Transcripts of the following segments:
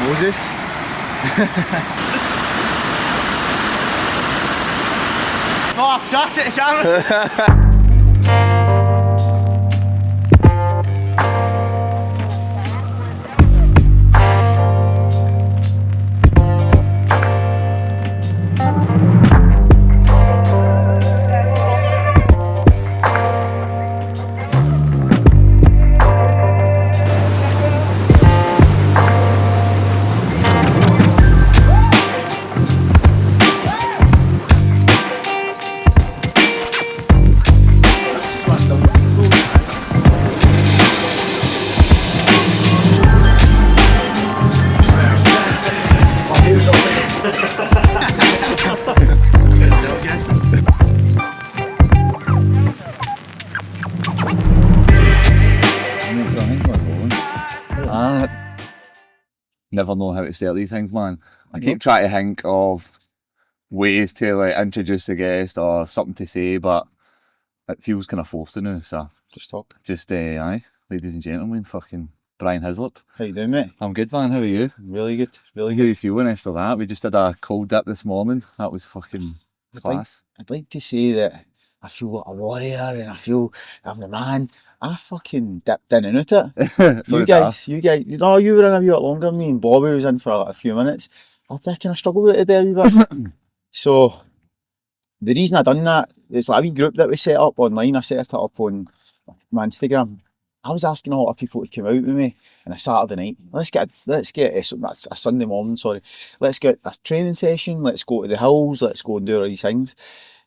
Moses. Oh, I've shot it, camera. Never know how to start these things, man. I keep trying to think of ways to like introduce the guest or something to say, but it feels kind of forced to now. So Just talk. just aye, ladies and gentlemen, fucking Brian Hyslop. How you doing, mate? I'm good, man. How are you? Really good, really How are good. you feeling after that? We just did a cold dip this morning. That was fucking class. I'd like to say that I feel like a warrior and I feel I'm the man. I fucking dipped in and out it. So you guys, no, you were in a wee bit longer than me and Bobby was in for like a few minutes. I kind of struggled with it there a wee bit. So, the reason I done that, it's like a wee group that we set up online. I set it up on my Instagram. I was asking a lot of people to come out with me on a Saturday night. Let's get a Sunday morning, sorry. Let's get a training session, let's go to the hills, let's go and do all these things.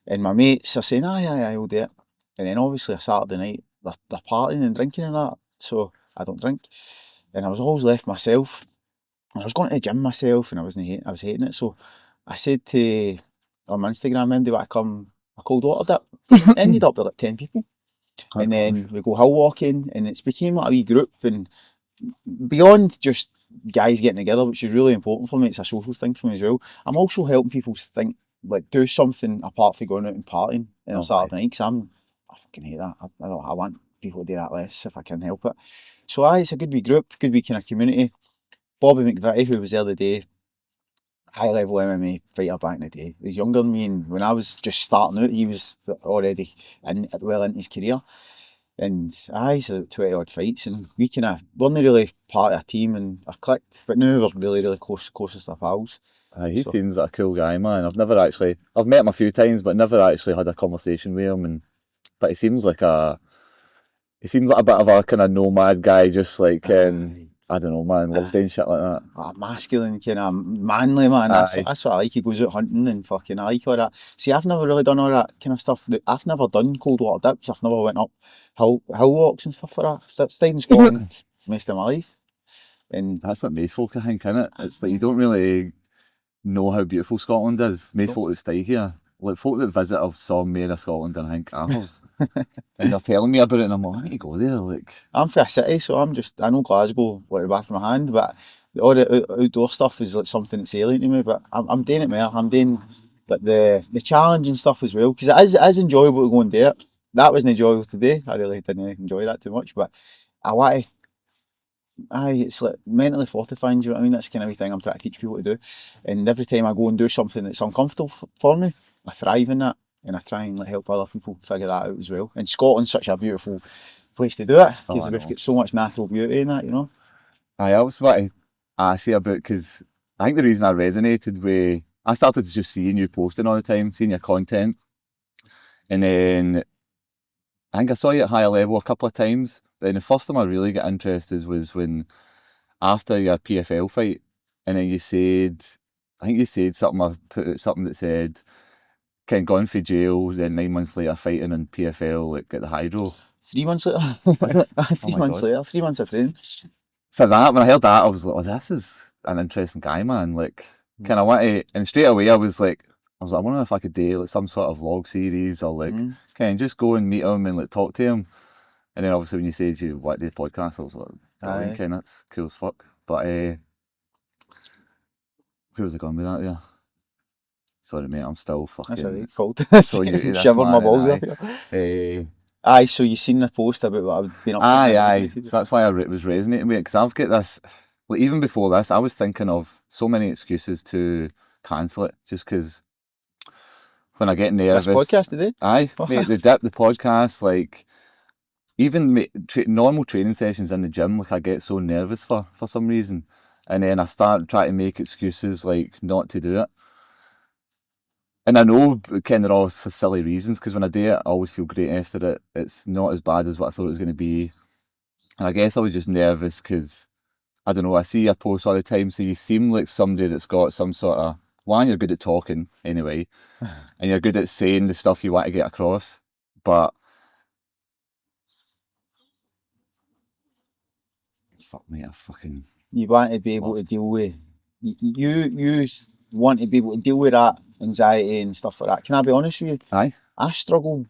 And my mates are saying, aye, we'll do it. And then obviously a Saturday night, they're partying and drinking and that, so I don't drink. And I was always left myself. And I was going to the gym myself and I was hating it. So I said to on my Instagram, do I come a cold water dip? Ended up with like 10 people. And then we go hill walking and it's became like a wee group, and beyond just guys getting together, which is really important for me, it's a social thing for me as well. I'm also helping people think, like, do something apart from going out and partying on a Saturday night, because I fucking hate that. I want people to do that less if I can help it. So it's a good wee group, good wee kind of community. Bobby McVitie, who was there the day, high level MMA fighter back in the day. He's younger than me, and when I was just starting out, he was already well into his career. And he's had 20 odd fights, and we weren't really part of a team and a clicked, but now we're really closest of pals. He seems like a cool guy, man. I've met him a few times, but never actually had a conversation with him. But he seems like a bit of a kind of nomad guy, just like I don't know, man, loves doing shit like that. A masculine, kind of manly man. That's what I like. He goes out hunting and fucking, I like all that. See, I've never really done all that kind of stuff. I've never done cold water dips. I've never went up hill walks and stuff like that. Stayed in Scotland most of my life. And that's like most folk, I think, innit? It's like you don't really know how beautiful Scotland is. Most folk that stay here, like folk that visit, have saw me in Scotland and I think, I have. And they're telling me about it and I'm like, I need to go there. Like, I'm from a city, so I know Glasgow like the back of my hand, but all the outdoor stuff is like something that's alien to me. But I'm doing it more. I'm doing like the challenging stuff as well, because it is enjoyable to go and do it. That wasn't enjoyable today. I really didn't enjoy that too much, but I want to. It's like mentally fortifying, do you know what I mean? That's the kind of thing I'm trying to teach people to do. And every time I go and do something that's uncomfortable for me, I thrive in that. And I try and help other people figure that out as well. And Scotland's such a beautiful place to do it, because we've got so much natural beauty in that, you know. I also want to ask you about, because I think the reason I resonated with, I started just seeing you posting all the time, seeing your content, and then I think I saw you at higher level a couple of times. Then the first time I really got interested was when, after your PFL fight, and then you said something, I put out something that said, kind of gone for jail, then 9 months later fighting in PFL, like at the Hydro. 3 months later. 3 months later, 3 months of training. For that, when I heard that, I was like, oh, this is an interesting guy, man. Like, kind of want to, and straight away I was like, I wonder if I could do like some sort of vlog series, or like, kind of just go and meet him and like talk to him. And then obviously when you said you want to do the podcast, I was like, okay, that's cool as fuck. But where was I going with that there? Sorry, mate, I'm still fucking... That's alright, cold. So Shivering my balls off here. Aye, so you seen the post about what I've been up to? Aye. So that's why I was resonating with it, because I've got this... like even before this, I was thinking of so many excuses to cancel it, just because when I get nervous. This podcast today? Aye, mate, the podcast, like even normal training sessions in the gym, like I get so nervous for some reason, and then I start trying to make excuses like not to do it. And I know kind of all silly reasons, because when I do it, I always feel great after it. It's not as bad as what I thought it was going to be. And I guess I was just nervous because, I don't know, I see your posts all the time, so you seem like somebody that's got some sort of, one, you're good at talking anyway, and you're good at saying the stuff you want to get across, but fuck me, you want to be able to deal with you want to be able to deal with that anxiety and stuff like that. Can I be honest with you? Aye. I struggle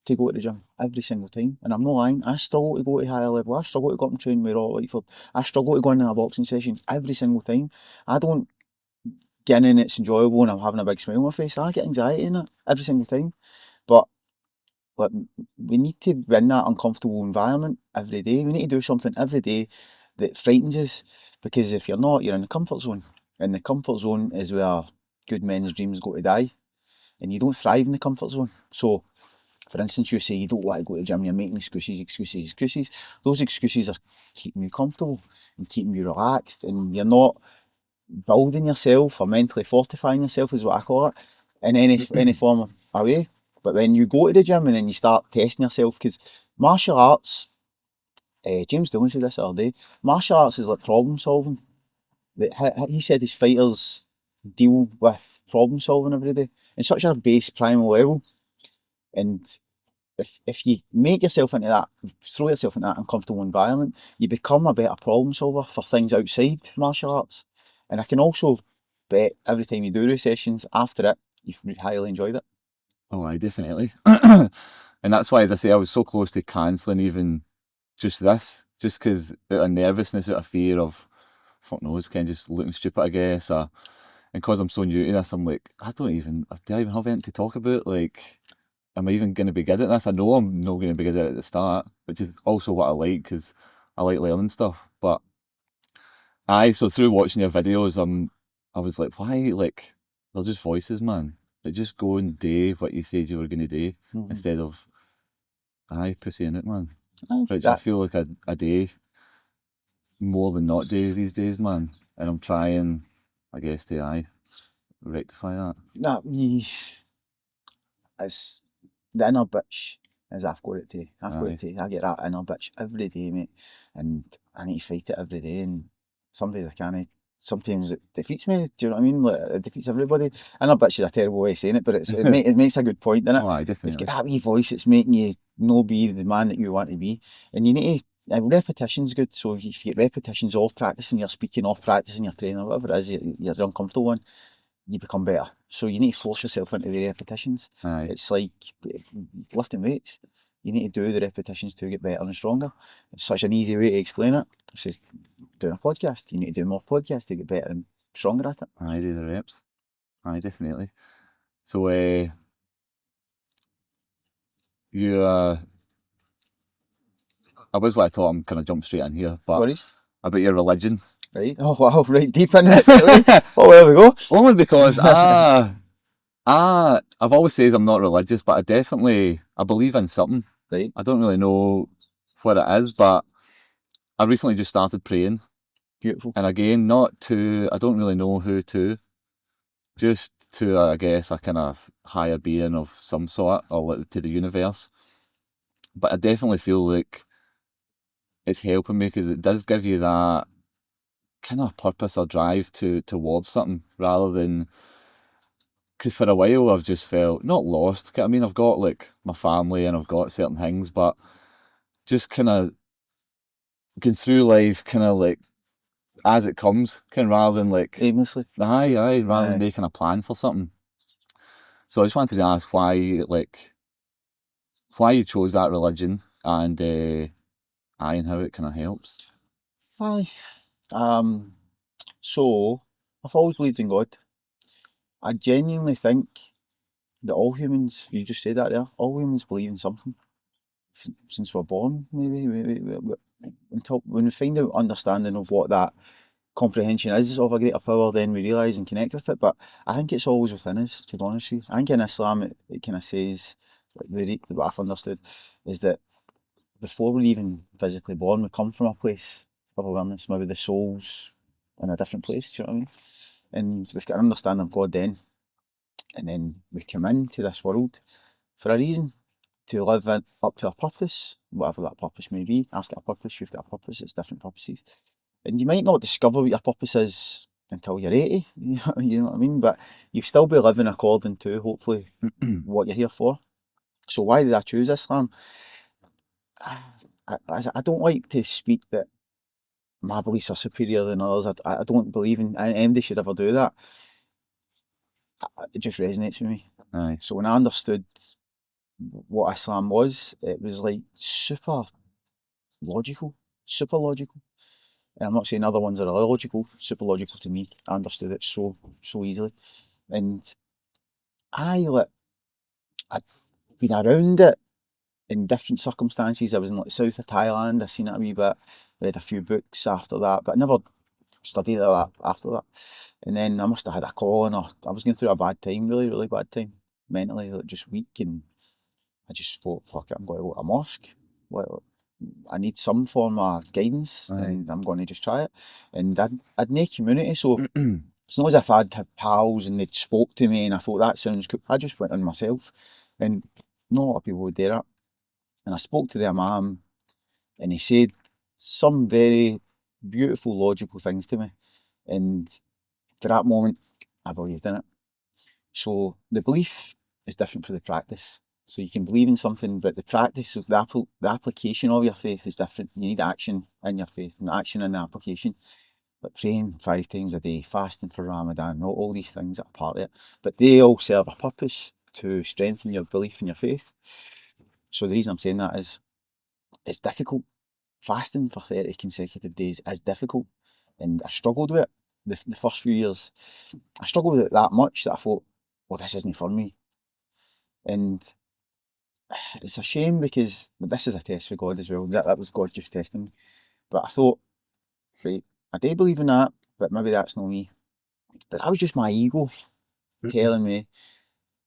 to go to the gym every single time, and I'm not lying. I struggle to go to higher level. I struggle to go up and train with Rob Whiteford. I struggle to go into a boxing session every single time. I don't get in, it's enjoyable and I'm having a big smile on my face. I get anxiety in it every single time. But we need to be in that uncomfortable environment every day. We need to do something every day that frightens us, because if you're not, you're in the comfort zone. And the comfort zone is where good men's dreams go to die. And you don't thrive in the comfort zone. So, for instance, you say you don't want to go to the gym, you're making excuses. Those excuses are keeping you comfortable and keeping you relaxed, and you're not building yourself or mentally fortifying yourself, is what I call it, in any form of a way. But when you go to the gym and then you start testing yourself, because martial arts, James Doolan said this the other day, martial arts is like problem solving. He said his fighters deal with problem solving every day in such a base primal level. And if you make yourself into that, throw yourself into that uncomfortable environment, you become a better problem solver for things outside martial arts. And I can also bet every time you do those sessions, after it, you've highly enjoyed it. Oh, I definitely. And that's why, as I say, I was so close to cancelling even just this, just because out of nervousness, out of fear of, fuck knows, kind of just looking stupid, I guess. And because I'm so new to this, I'm like, do I even have anything to talk about? Like, am I even going to be good at this? I know I'm not going to be good at it at the start, which is also what I like, because I like learning stuff. But so through watching your videos, I was like, why? Like, they're just voices, man. Like, just go and do what you said you were going to do, instead of, pussying it, man. Which I feel like I do more than not do these days, man. And I'm trying, I guess, to rectify that. It's the inner bitch, as I've got it to. I get that inner bitch every day, mate, and I need to fight it every day. And some days I can't. Sometimes it defeats me. Do you know what I mean? Like, it defeats everybody. Inner bitch is a terrible way of saying it, but it makes a good point, doesn't it? Oh, aye, definitely. You've got that wee voice that's making you no be the man that you want to be, and you need to. Repetition's good. So if you get repetitions of practicing your speaking, or practicing your training, whatever it is you're uncomfortable in, you become better. So you need to force yourself into the repetitions. Aye. It's like lifting weights. You need to do the repetitions to get better and stronger. It's such an easy way to explain it. It's just doing a podcast. You need to do more podcasts to get better and stronger at it. I do the reps. Aye, definitely. So, you, I was what I thought, I'm kind of jump straight in here, but Worries? About your religion. Right. Oh wow, right deep in it. Really? Oh, there we go. Only because I've always said I'm not religious, but I believe in something. Right. I don't really know what it is, but I recently just started praying. Beautiful. And again, I don't really know who to, just to, I guess, a kind of higher being of some sort, or to the universe. But I definitely feel like it's helping me, because it does give you that kind of purpose or drive towards something, rather than, because for a while I've just felt not lost. I mean, I've got like my family and I've got certain things, but just kind of going through life kind of like as it comes, kind of, rather than like aimlessly. Rather than making a plan for something. So I just wanted to ask why you chose that religion, and how it kind of helps. So I've always believed in God. I genuinely think that all humans, you just said that there, all humans believe in something. Since we're born, maybe until when we find out understanding of what that comprehension is of a greater power, then we realise and connect with it. But I think it's always within us, to be honest with you. I think in Islam it kind of says, like what I've understood, is that before we're even physically born, we come from a place of awareness. Maybe the soul's in a different place, do you know what I mean? And we've got an understanding of God then. And then we come into this world for a reason, to live up to a purpose, whatever that purpose may be. I've got a purpose, you've got a purpose, it's different purposes. And you might not discover what your purpose is until you're 80, you know what I mean? But you'll still be living according to, hopefully, what you're here for. So why did I choose Islam? I don't like to speak that my beliefs are superior than others. I don't believe in anybody should ever do that. It just resonates with me. Aye. So when I understood what Islam was, it was like super logical. And I'm not saying other ones are illogical, super logical to me. I understood it so easily. And I'd been around it in different circumstances. I was in like the south of Thailand, I seen it a wee bit, read a few books after that, but I never studied it after that. And then I must have had a calling, or I was going through a bad time, really bad time, mentally, like just weak, and I just thought, fuck it, I'm going to go to a mosque. Well, I need some form of guidance, and I'm going to just try it. And I'd no community, so it's not as if I'd had pals and they'd spoke to me and I thought that sounds cool. I just went on myself, and not a lot of people would do that. And I spoke to the Imam, and he said some very beautiful, logical things to me. And for that moment, I believed in it. So the belief is different from the practice. So you can believe in something, but the practice, the application of your faith is different. You need action in your faith, and action in the application. Like praying 5 times a day, fasting for Ramadan, all these things are part of it. But they all serve a purpose to strengthen your belief in your faith. So the reason I'm saying that is, it's difficult. Fasting for 30 consecutive days is difficult. And I struggled with it the first few years. I struggled with it that much that I thought, well, this isn't for me. And it's a shame, because this is a test for God as well. That was God just testing me. But I thought, right, I do believe in that, but maybe that's not me. But that was just my ego telling me,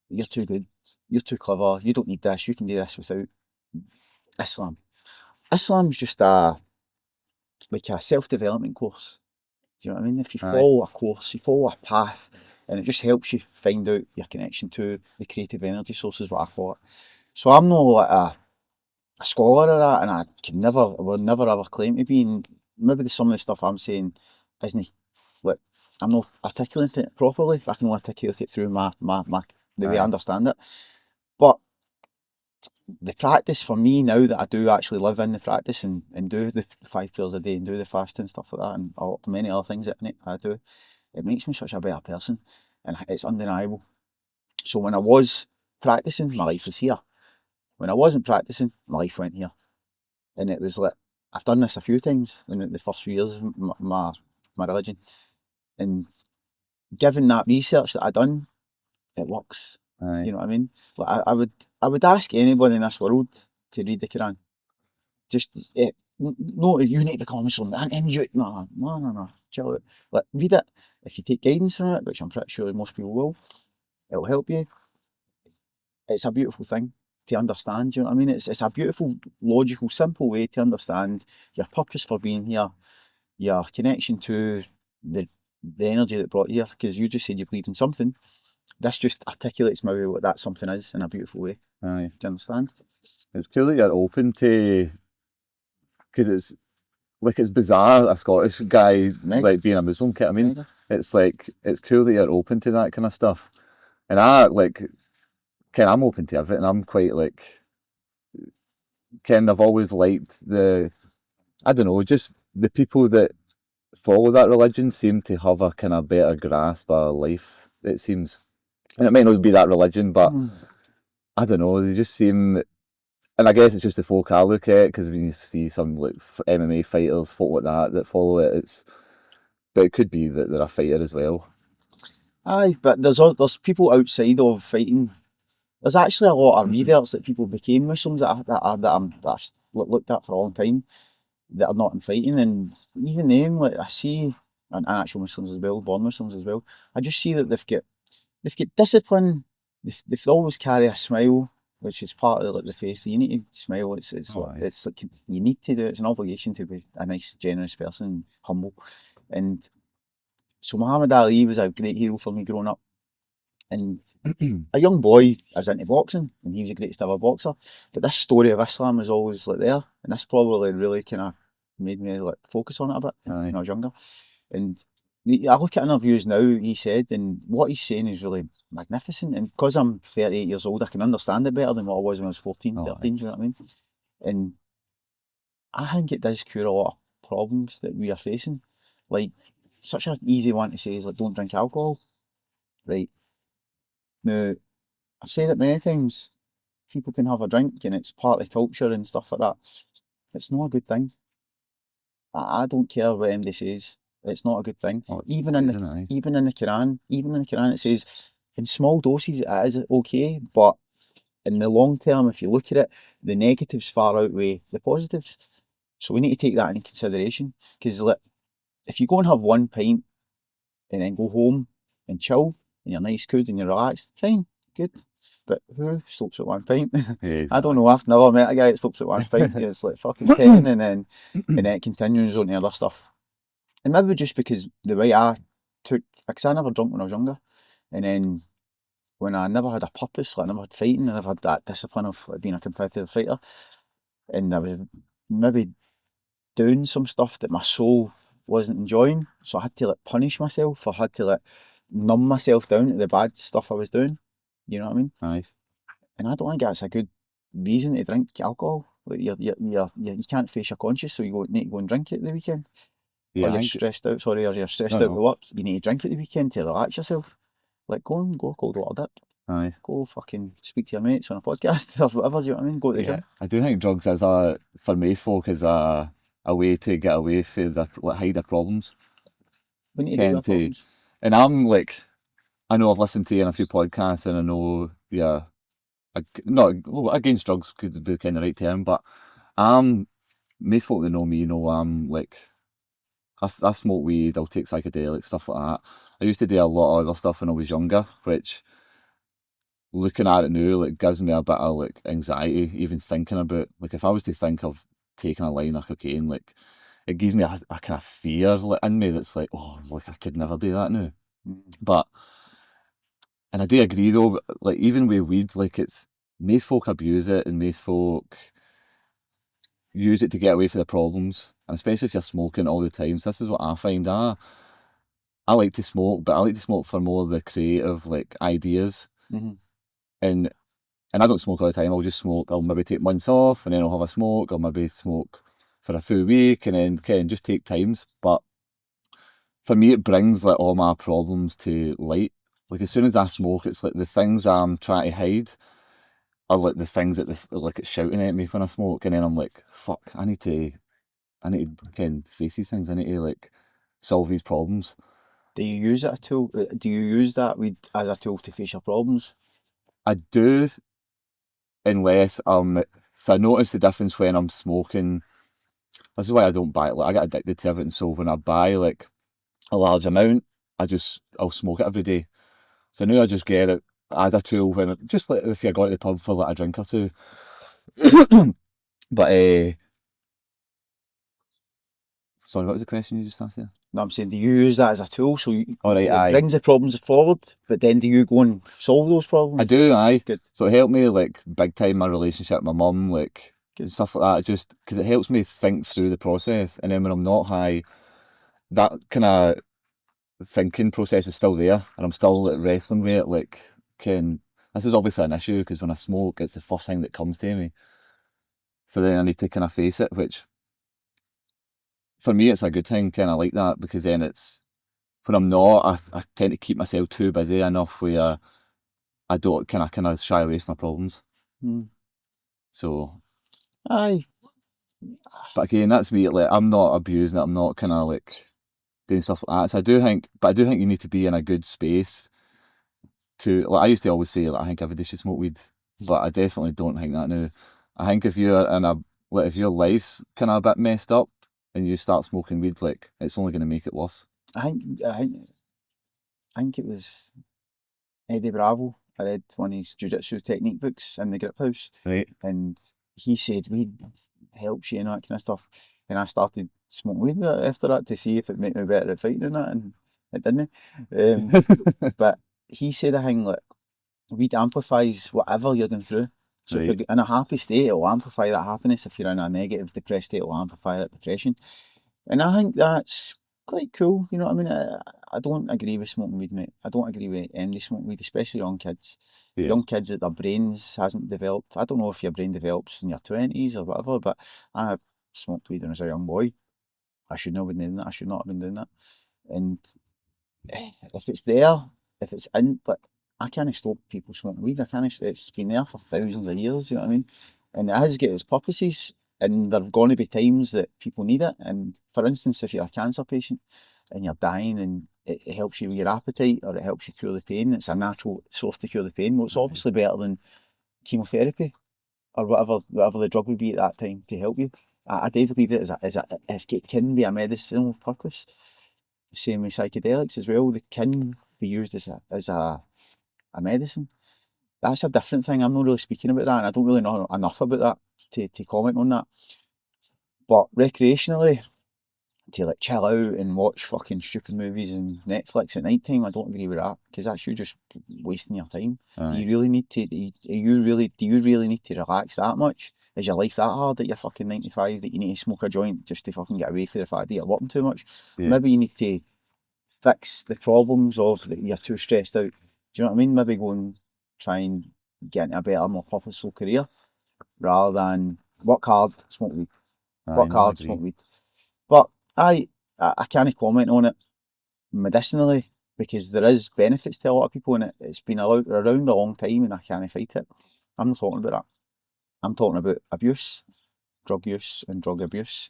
you're too good, you're too clever, you don't need this, you can do this without Islam. Islam's just like a self-development course. Do you know what I mean? If you follow a course, you follow a path, and it just helps you find out your connection to the creative energy source, is what I call it. So I'm not like a scholar of that, and I would never ever claim to be. And maybe some of the stuff I'm saying isn't, like, I'm not articulating it properly. I can only articulate it through the way I understand it. But the practice for me, now that I do actually live in the practice and do the 5 prayers a day and do the fasting, stuff like that, and many other things that I do, it makes me such a better person, and it's undeniable. So when I was practicing, my life was here. When I wasn't practicing, my life went here. And it was like, I've done this a few times in the first few years of my religion. And given that research that I've done, it works. You know what I mean? Like I would ask anybody in this world to read the Quran. Just, no, you need to become Muslim. No, chill out. Like, read it. If you take guidance from it, which I'm pretty sure most people will, it'll help you. It's a beautiful thing to understand, you know what I mean? It's a beautiful, logical, simple way to understand your purpose for being here, your connection to the energy that brought you here, because you just said you believe in something. This just articulates maybe what that something is in a beautiful way. Aye. Do you understand? It's cool that you're open to, because it's like, it's bizarre a Scottish guy like being a Muslim, I mean, it's like, it's cool that you're open to that kind of stuff. And I'm open to everything. I'm quite like, I've always liked I don't know, just the people that follow that religion seem to have a kind of better grasp of life, it seems. And it might not be that religion, but I don't know, they just seem, and I guess it's just the folk I look at, because when you see some like MMA fighters, folk like that follow it, but it could be that they're a fighter as well. Aye, but there's people outside of fighting. There's actually a lot of reverts that people became Muslims that I've looked at for a long time, that are not in fighting, and even them, like, I see and actual Muslims as well, born Muslims as well, I just see that they've got discipline. They've always carry a smile, which is part of like the faith. You need to smile. It's like you need to do it. It's an obligation to be a nice, generous person, humble. And so Muhammad Ali was a great hero for me growing up. And a young boy, I was into boxing, and he was the greatest ever boxer. But this story of Islam was always like there, and this probably really kind of made me like focus on it a bit when I was younger. And I look at interviews now, he said, and what he's saying is really magnificent. And because I'm 38 years old, I can understand it better than what I was when I was 14, 13, do you know what I mean? And I think it does cure a lot of problems that we are facing. Like, such an easy one to say is like, don't drink alcohol, right? Now, I've said it many times, people can have a drink and it's part of culture and stuff like that. It's not a good thing. I don't care what MD says. It's not a good thing. Even in the Quran, it says in small doses it is okay, but in the long term, if you look at it, the negatives far outweigh the positives. So we need to take that into consideration. Because like, if you go and have one pint and then go home and chill and you're nice, good, and you're relaxed, fine, good. But who stops at one pint? Yeah, exactly. I don't know. I've never met a guy that stops at one pint. It's like fucking 10 and then it continues on to other stuff. And maybe just because the way I took, because I never drunk when I was younger, and then when I never had a purpose, like I never had fighting, I never had that discipline of like being a competitive fighter, and I was maybe doing some stuff that my soul wasn't enjoying, so I had to like punish myself, or had to like numb myself down to the bad stuff I was doing. You know what I mean? Aye. And I don't think that's a good reason to drink alcohol. Like you can't face your conscience, so you need to go and drink it at the weekend. Yeah, Or you're stressed out, or you're stressed out with work, you need to drink at the weekend to relax yourself. Like, go a cold water dip. Aye. Go fucking speak to your mates on a podcast or whatever, do you know what I mean? Go to the gym. I do think drugs for most folk is a way to get away from hide their problems. We need to do our problems. And I'm like, I know I've listened to you in a few podcasts, and I know, not against drugs could be kind of the right term, but most folk that know me know I'm like, I smoke weed, I'll take psychedelics, stuff like that. I used to do a lot of other stuff when I was younger, which, looking at it now, like, gives me a bit of like anxiety even thinking about, like, if I was to think of taking a line of cocaine, like, it gives me a kind of fear in me that's like, oh, like, I could never do that now. But, and I do agree though, like, even with weed, like, it's, most folk abuse it, and most folk use it to get away from the problems, and especially if you're smoking all the time. So this is what I find. I like to smoke, but I like to smoke for more of the creative, like, ideas. And I don't smoke all the time. I'll just smoke. I'll maybe take months off, and then I'll have a smoke. I'll maybe smoke for a full week, and then kind of just take times. But for me, it brings like all my problems to light. Like, as soon as I smoke, it's like the things I'm trying to hide are like the things that like it's shouting at me when I smoke, and then I'm like, fuck, I need to kind of face these things. I need to like solve these problems. Do you use it a tool? Do you use that weed as a tool to face your problems? I do, unless so I notice the difference when I'm smoking. This is why I don't buy it. Like, I get addicted to everything. So when I buy like a large amount, I'll smoke it every day. So now I just get it as a tool when just like if you're going to the pub for like a drink or two. But sorry, what was the question you just asked there? No, I'm saying, do you use that as a tool? So it aye. brings the problems forward, but then do you go and solve those problems? I do, aye. Good. So it helped me like big time my relationship with my mum, like stuff like that. Just because it helps me think through the process, and then when I'm not high, that kind of thinking process is still there, and I'm still like wrestling with it. Like, this is obviously an issue because when I smoke, it's the first thing that comes to me. So then I need to kind of face it, which for me it's a good thing, kind of like that, because then it's when I'm not, I tend to keep myself too busy enough where I don't kind of shy away from my problems. So, aye. But again, that's me. Like, I'm not abusing it. I'm not kind of like doing stuff like that. So I do think you need to be in a good space to. Like, I used to always say, like, I think everybody should smoke weed, but I definitely don't think that now. I think if you're if your life's kind of a bit messed up and you start smoking weed, like, it's only going to make it worse. I think, I think, I think it was Eddie Bravo. I read one of his jiu-jitsu technique books in the grip house, Right. and he said weed helps you and that kind of stuff. And I started smoking weed after that to see if it made me better at fighting and that, and it didn't. But he said a thing like weed amplifies whatever you're going through. So if Right. you're in a happy state, it'll amplify that happiness. If you're in a negative, depressed state, it'll amplify that depression. And I think that's quite cool. You know what I mean? I don't agree with smoking weed, mate. I don't agree with anybody smoking weed, especially young kids. Yeah. Young kids that their brains hasn't developed. I don't know if your brain develops in your 20s or whatever, but I smoked weed when I was a young boy. I should not have been doing that. I should not have been doing that. And if it's there, if it's in, like, I can't stop people smoking weed. I can't. It's been there for thousands of years. You know what I mean? And it has got its purposes. And there are going to be times that people need it. And for instance, if you're a cancer patient and you're dying, and it helps you with your appetite or it helps you cure the pain, it's a natural source to cure the pain. Well, it's obviously better than chemotherapy or whatever the drug would be at that time to help you. I do believe it if it can be a medicinal purpose. The same with psychedelics as well. They can be used as a medicine. That's a different thing. I'm not really speaking about that, and I don't really know enough about that to comment on that. But recreationally, to like chill out and watch fucking stupid movies and Netflix at night time, I don't agree with that, because that's you just wasting your time. Do you really need to? Do you really need to relax that much? Is your life that hard at you're fucking 95 that you need to smoke a joint just to fucking get away from the fact that you're working too much? Yeah. Maybe you need to fix the problems of that you're too stressed out. Do you know what I mean? Maybe go and try and get into a better, more purposeful career rather than work hard, smoke weed. Aye, Work no, I hard, agree. smoke weed. But I can't comment on it medicinally because there is benefits to a lot of people, and it's been around a long time, and I can't fight it. I'm not talking about that. I'm talking about abuse, drug use, and drug abuse.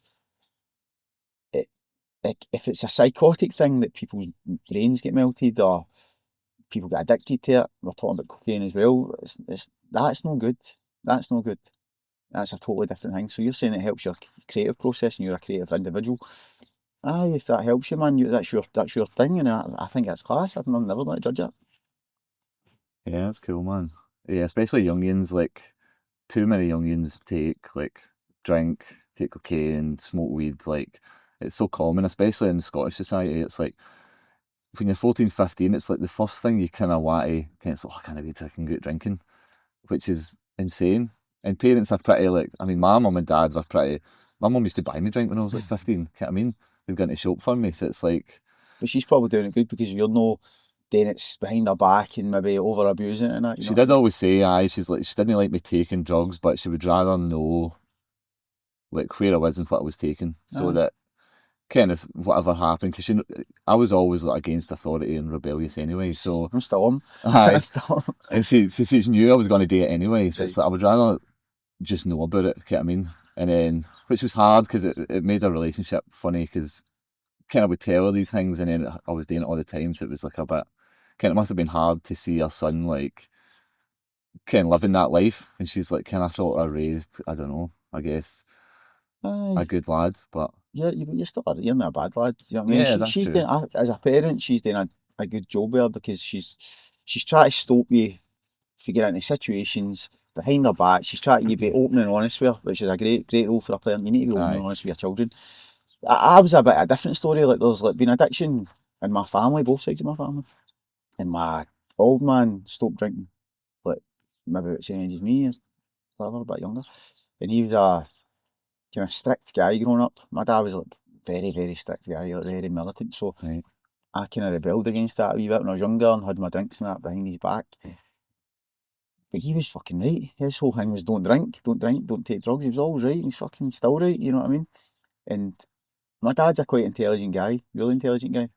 If it's a psychotic thing that people's brains get melted or people get addicted to it, we're talking about cocaine as well. That's no good. That's no good. That's a totally different thing. So you're saying it helps your creative process, and you're a creative individual. Aye, if that helps you, man, that's your thing, and I think that's class. I'm never going to judge it. Yeah, that's cool, man. Yeah, especially youngins, like too many youngins take like drink, take cocaine, smoke weed. Like it's so common, especially in Scottish society. It's like when you're 14, 15, it's like the first thing you kind of want to kind of, oh, I can't be taking good drinking, which is insane. And parents are pretty like, I mean, my mum and dad were pretty. My mum used to buy me drink when I was like 15. You know what I mean? They'd go into shop for me. So it's like, But she's probably doing it good because you're no doing it behind her back and maybe over abusing it and that. You she know what I did mean? always say, aye, she's like, she didn't like me taking drugs, but she would rather know like where I was and what I was taking, so Aye. that kind of whatever happened, because I was always like against authority and rebellious anyway. So I'm still on. aye, Still on. and she knew I was going to do it anyway. So it's Right. like I would rather just know about it. You know what I mean? And then which was hard because it made a relationship funny because kind of would tell her these things and then I was doing it all the time. So it was like a bit kind of must have been hard to see her son like kind of living that life. And she's like kind of felt her raised. I don't know. I guess Aye. a good lad, but You're still you're not a bad lad. You know what I mean? yeah, that's She's true. doing as a parent, she's doing a good job there because she's trying to stop you from getting into situations behind her back. She's trying to be open and honest with her, which is a great role for a parent. You need to be open and Aye, honest with your children. I was a bit of a different story. Like there's like been addiction in my family, both sides of my family. And my old man stopped drinking, like maybe about the same age as me, or whatever, a bit younger. And he was a kind of strict guy growing up. My dad was like very strict guy, like very militant. So right. I kind of rebelled against that a wee bit when I was younger and had my drinks and that behind his back. But he was fucking right. His whole thing was don't drink, don't take drugs. He was always right. He's fucking still right. You know what I mean? And my dad's a quite intelligent guy, really intelligent guy.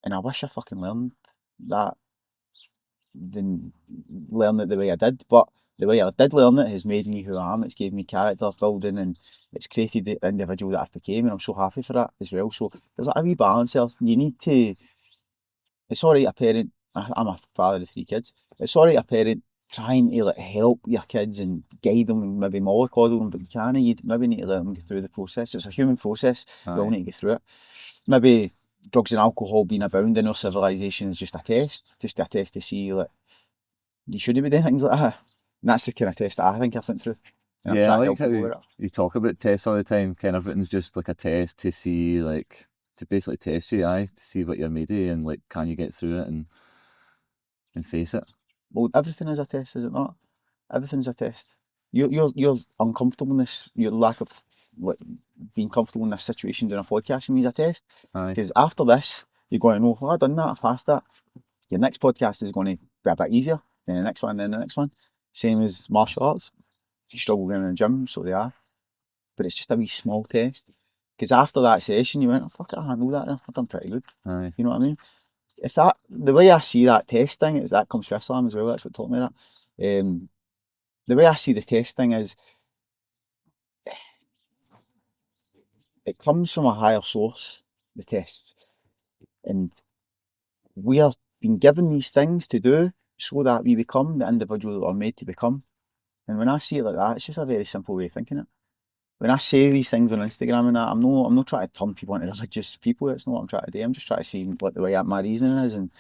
And I wish I fucking learned that than learn it the way I did. But the way I did learn it has made me who I am. It's gave me character building and it's created the individual that I've became, and I'm so happy for that as well. So there's like a wee balance there. You need to. It's alright a parent. I'm a father of 3 kids. It's alright a parent trying to like help your kids and guide them and maybe mollycoddle them, but you can't. You maybe need to let them go through the process. It's a human process. We all Aye, need to get through it. Maybe drugs and alcohol being abound in our civilization is just a test to see like you shouldn't be doing things like that. And that's the kind of test that I think I've went through. And I'm Yeah, I trying to like help how people with it. you talk about tests all the time. Kind of everything's just like a test to see, like, to basically test you, to see what you're made of and like, can you get through it and face it. Well, everything is a test, is it not? Everything's a test. Your uncomfortableness, your lack of like, being comfortable in this situation doing a podcast means a test. Aye, Because after this, you're going to know, well, I've done that, I've passed that. Your next podcast is going to be a bit easier. Then the next one, then the next one. Same as martial arts. You struggle going in the gym, so they are. But it's just a wee small test. Because after that session, you went, oh, fuck it, I know that now. I've done pretty good. aye, You know what I mean? If that, the way I see that test thing, is that comes from Islam as well, that's what taught me that. The way I see the test thing is, it comes from a higher source, the tests. And we are being given these things to do so that we become the individual that we're made to become. And when I see it like that, it's just a very simple way of thinking it. When I say these things on Instagram and that, I'm not trying to turn people into religious people. It's not what I'm trying to do. I'm just trying to see what the way my reasoning is. And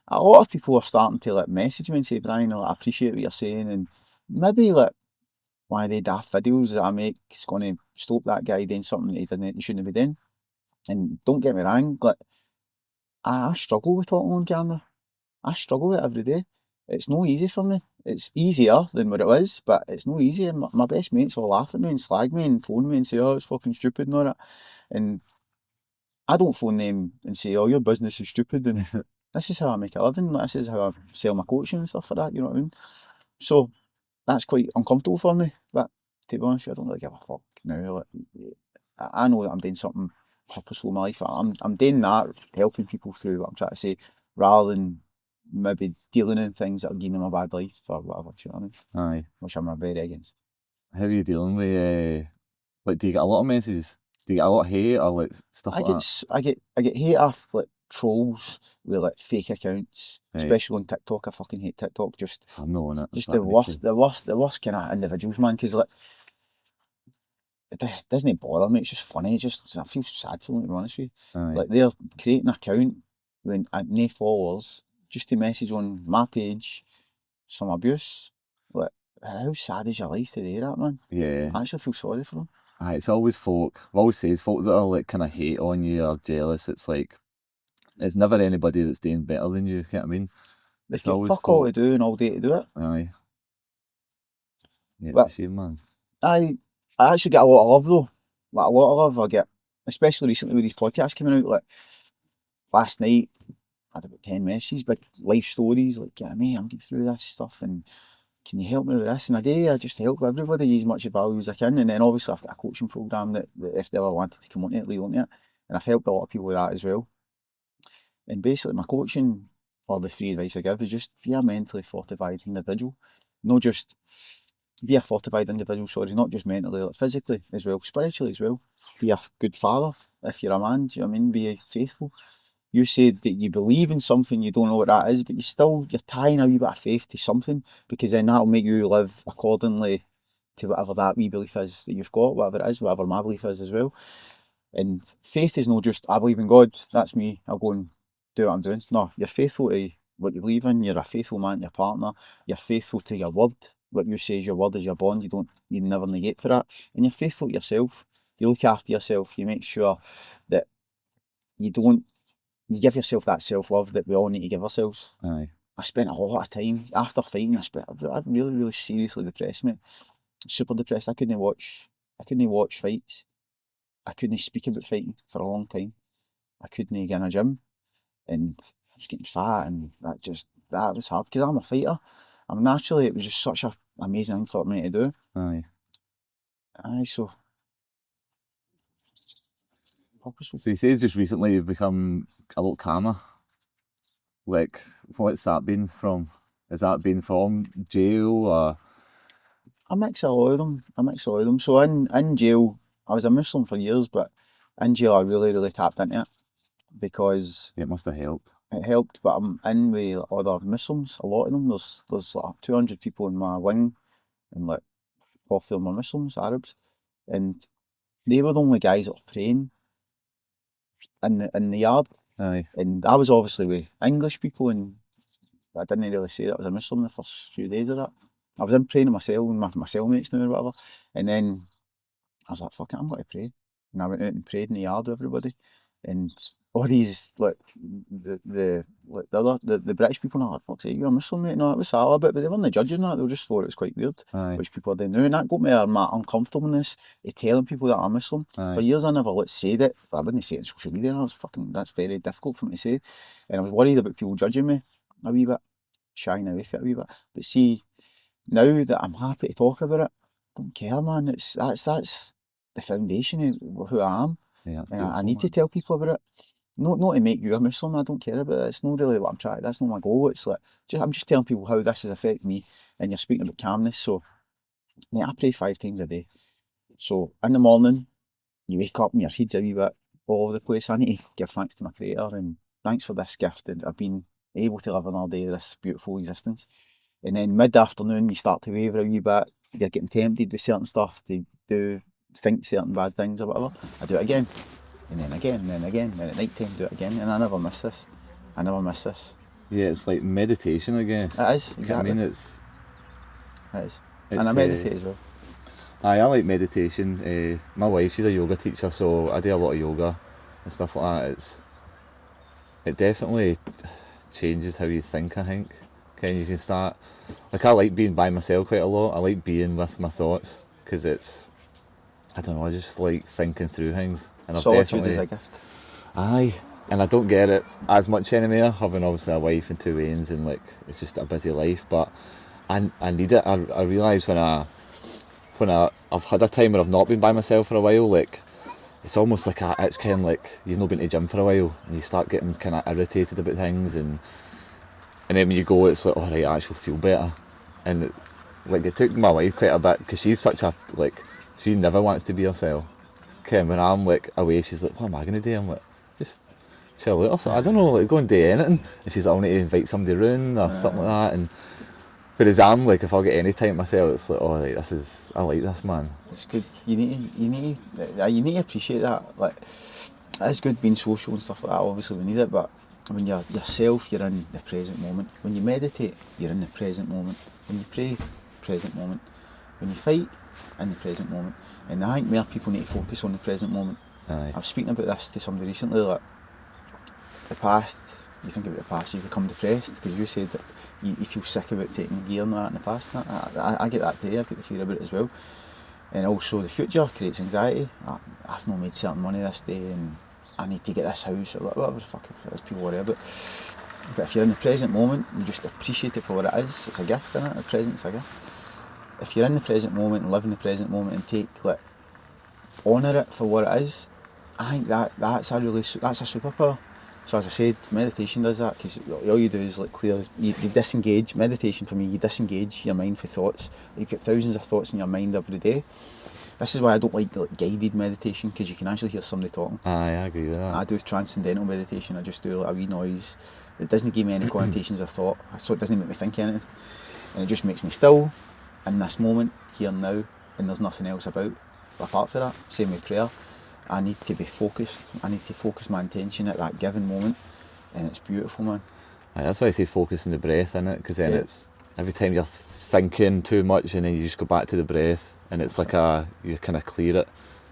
a lot of people are starting to like message me and say, Brian, I appreciate what you're saying, and maybe like one of the daft videos that I make is going to stop that guy doing something that he shouldn't be doing. And don't get me wrong, like I struggle with talking on camera. I struggle with it every day. It's no easy for me. It's easier than what it was, but it's no easy. And my best mates will laugh at me and slag me and phone me and say, oh, it's fucking stupid and all that. And I don't phone them and say, oh, your business is stupid. And this is how I make a living. This is how I sell my coaching and stuff like that. You know what I mean? So that's quite uncomfortable for me. But to be honest with you, I don't really give a fuck now. Like, I know that I'm doing something purposeful in my life. I'm doing that, helping people through what I'm trying to say, rather than maybe dealing in things that are giving them a bad life or whatever. Do you know what I mean? aye. Which I'm very against. How are you dealing with, like, do you get a lot of messages? Do you get a lot of hate or like stuff I like get I get hate off like trolls with like fake accounts, that? Right. especially on TikTok. I fucking hate TikTok. I'm not on it. Just That makes the worst kind of individuals, man. Because like it doesn't bother me. It's just funny. It's just I feel sad for them, to be honest with you. Aye. Like they're creating an account when no followers just to message on my page some abuse. Like how sad is your life to do that, man? Yeah. I actually feel sorry for them. Aye, it's always folk. I've always says folk that are like kind of hate on you or jealous. It's like it's never anybody that's doing better than you. You know what I mean? They've It's got always fuck all to folk. do and all day to do it. Aye. Yeah, it's a But shame, man. I actually get a lot of love though. Like a lot of love I get, especially recently with these podcasts coming out. Like last night, I had about 10 messages, big life stories, like, yeah, mate, I'm getting through this stuff and can you help me with this? And I just help everybody as much value as I can. And then obviously I've got a coaching programme that if they ever wanted to come on it, lead on it. And I've helped a lot of people with that as well. And basically my coaching, or the free advice I give, is just be a mentally fortified individual. Not just be a fortified individual, sorry, not just mentally, like physically as well, spiritually as well. Be a good father if you're a man, do you know what I mean? Be faithful. You said that you believe in something, you don't know what that is, but you're tying a wee bit of faith to something, because then that'll make you live accordingly to whatever that wee belief is that you've got, whatever it is, whatever my belief is as well. And faith is not just, I believe in God, that's me, I'll go and do what I'm doing. No, you're faithful to what you believe in, you're a faithful man to your partner, you're faithful to your word. What you say is your word is your bond, you never negate for that. And you're faithful to yourself. You look after yourself, you make sure that you don't, you give yourself that self-love that we all need to give ourselves. Aye. I spent a lot of time, after fighting, I really, really seriously depressed me. Super depressed. I couldn't watch fights. I couldn't speak about fighting for a long time. I couldn't get in a gym, and I was getting fat, and that was hard because I'm a fighter. I'm naturally, it was just such an amazing thing for me to do. Aye. So purposeful. So you say just recently you've become a lot calmer. Like, what's that been from? Has that been from jail or? I mix a lot of them. So in jail, I was a Muslim for years, but in jail I really, really tapped into it because It must have helped. it helped. But I'm in with other Muslims, a lot of them. There's like 200 people in my wing, and like half of them are Muslims, Arabs, and they were the only guys that were praying in the yard. Aye. And I was obviously with English people, and I didn't really say that I was a Muslim the first few days of that. I was in praying myself and my cellmates now or whatever, and then I was like, fuck it, I'm going to pray. And I went out and prayed in the yard with everybody. And all these, like, the British people, and I'm like, fuck's sake, you're a Muslim, mate? No, it was Salah, but they weren't judging that, they just thought it was quite weird, Aye. which people are doing now. And that got me out of my uncomfortableness of telling people that I'm Muslim. Aye. For years I never said it. I wouldn't say it on social media, that's very difficult for me to say. And I was worried about people judging me a wee bit, shying away from it a wee bit. But see, now that I'm happy to talk about it, I don't care, man. That's the foundation of who I am. Yeah, that's And beautiful, I need to man. tell people about it. Not to make you a Muslim, I don't care about it. It's not really what I'm trying, that's not my goal. It's like, I'm just telling people how this has affected me. And you're speaking about calmness. So, mate, I pray 5 times a day. So, in the morning, you wake up and your head's a wee bit all over the place. I need to give thanks to my Creator and thanks for this gift. And I've been able to live another day of this beautiful existence. And then mid-afternoon, you start to waver a wee bit. You're getting tempted with certain stuff to think certain bad things or whatever. I do it again. And then again, and then again, and then at night time do it again, and I never miss this. Yeah, it's like meditation, I guess. It is, exactly. I mean, It is. And it's, I meditate as well. I like meditation. My wife, she's a yoga teacher, so I do a lot of yoga and stuff like that. It definitely changes how you think, I think. You can start, like, I like being by myself quite a lot. I like being with my thoughts, because I don't know, I just like thinking through things. And I've Solitude is a gift. Aye, and I don't get it as much anymore, having obviously a wife and 2 weans, and like, it's just a busy life, but I need it. I realise when I've had a time where I've not been by myself for a while, like, it's almost like it's kind of like you've not been to the gym for a while, and you start getting kind of irritated about things, and then when you go, it's like, all right, I actually feel better. And like, it took my wife quite a bit, because she's such a, like, she never wants to be herself. Okay, and when I'm like away, she's like, what am I going to do? I'm like, just chill out or something. I don't know, like, go and do anything. And she's like, I'll need to invite somebody round or something like that. And whereas I'm like, if I get any time myself, it's like, oh, right, I like this, man. It's good. You need to appreciate that. Like, it's good being social and stuff like that. Obviously, we need it, but when you're yourself, you're in the present moment. When you meditate, you're in the present moment. When you pray, present moment. When you fight, in the present moment. And I think more people need to focus on the present moment. Aye. I was speaking about this to somebody recently, like, the past, you think about the past, you become depressed, because you said that you feel sick about taking gear and that in the past. I get that too, I've got the fear about it as well. And also the future creates anxiety. I've not made certain money this day, and I need to get this house, or whatever the fuck it is people worry about. But if you're in the present moment, you just appreciate it for what it is. It's a gift, isn't it? The present's a gift. If you're in the present moment and live in the present moment and honour it for what it is, I think that's a superpower. So as I said, meditation does that, because all you do is like you disengage. Meditation for me, you disengage your mind for thoughts. You've got thousands of thoughts in your mind every day. This is why I don't like guided meditation, because you can actually hear somebody talking. Aye, I agree with that. I do transcendental meditation. I just do like a wee noise. It doesn't give me any connotations of thought, so it doesn't make me think anything. And it just makes me still, in this moment, here and now, and there's nothing else about. Apart from that, same with prayer, I need to be focused. I need to focus my attention at that given moment, and it's beautiful, man. Aye, that's why I say focus on the breath, innit? Because then it's, every time you're thinking too much, and then you just go back to the breath, and it's like you kind of clear it,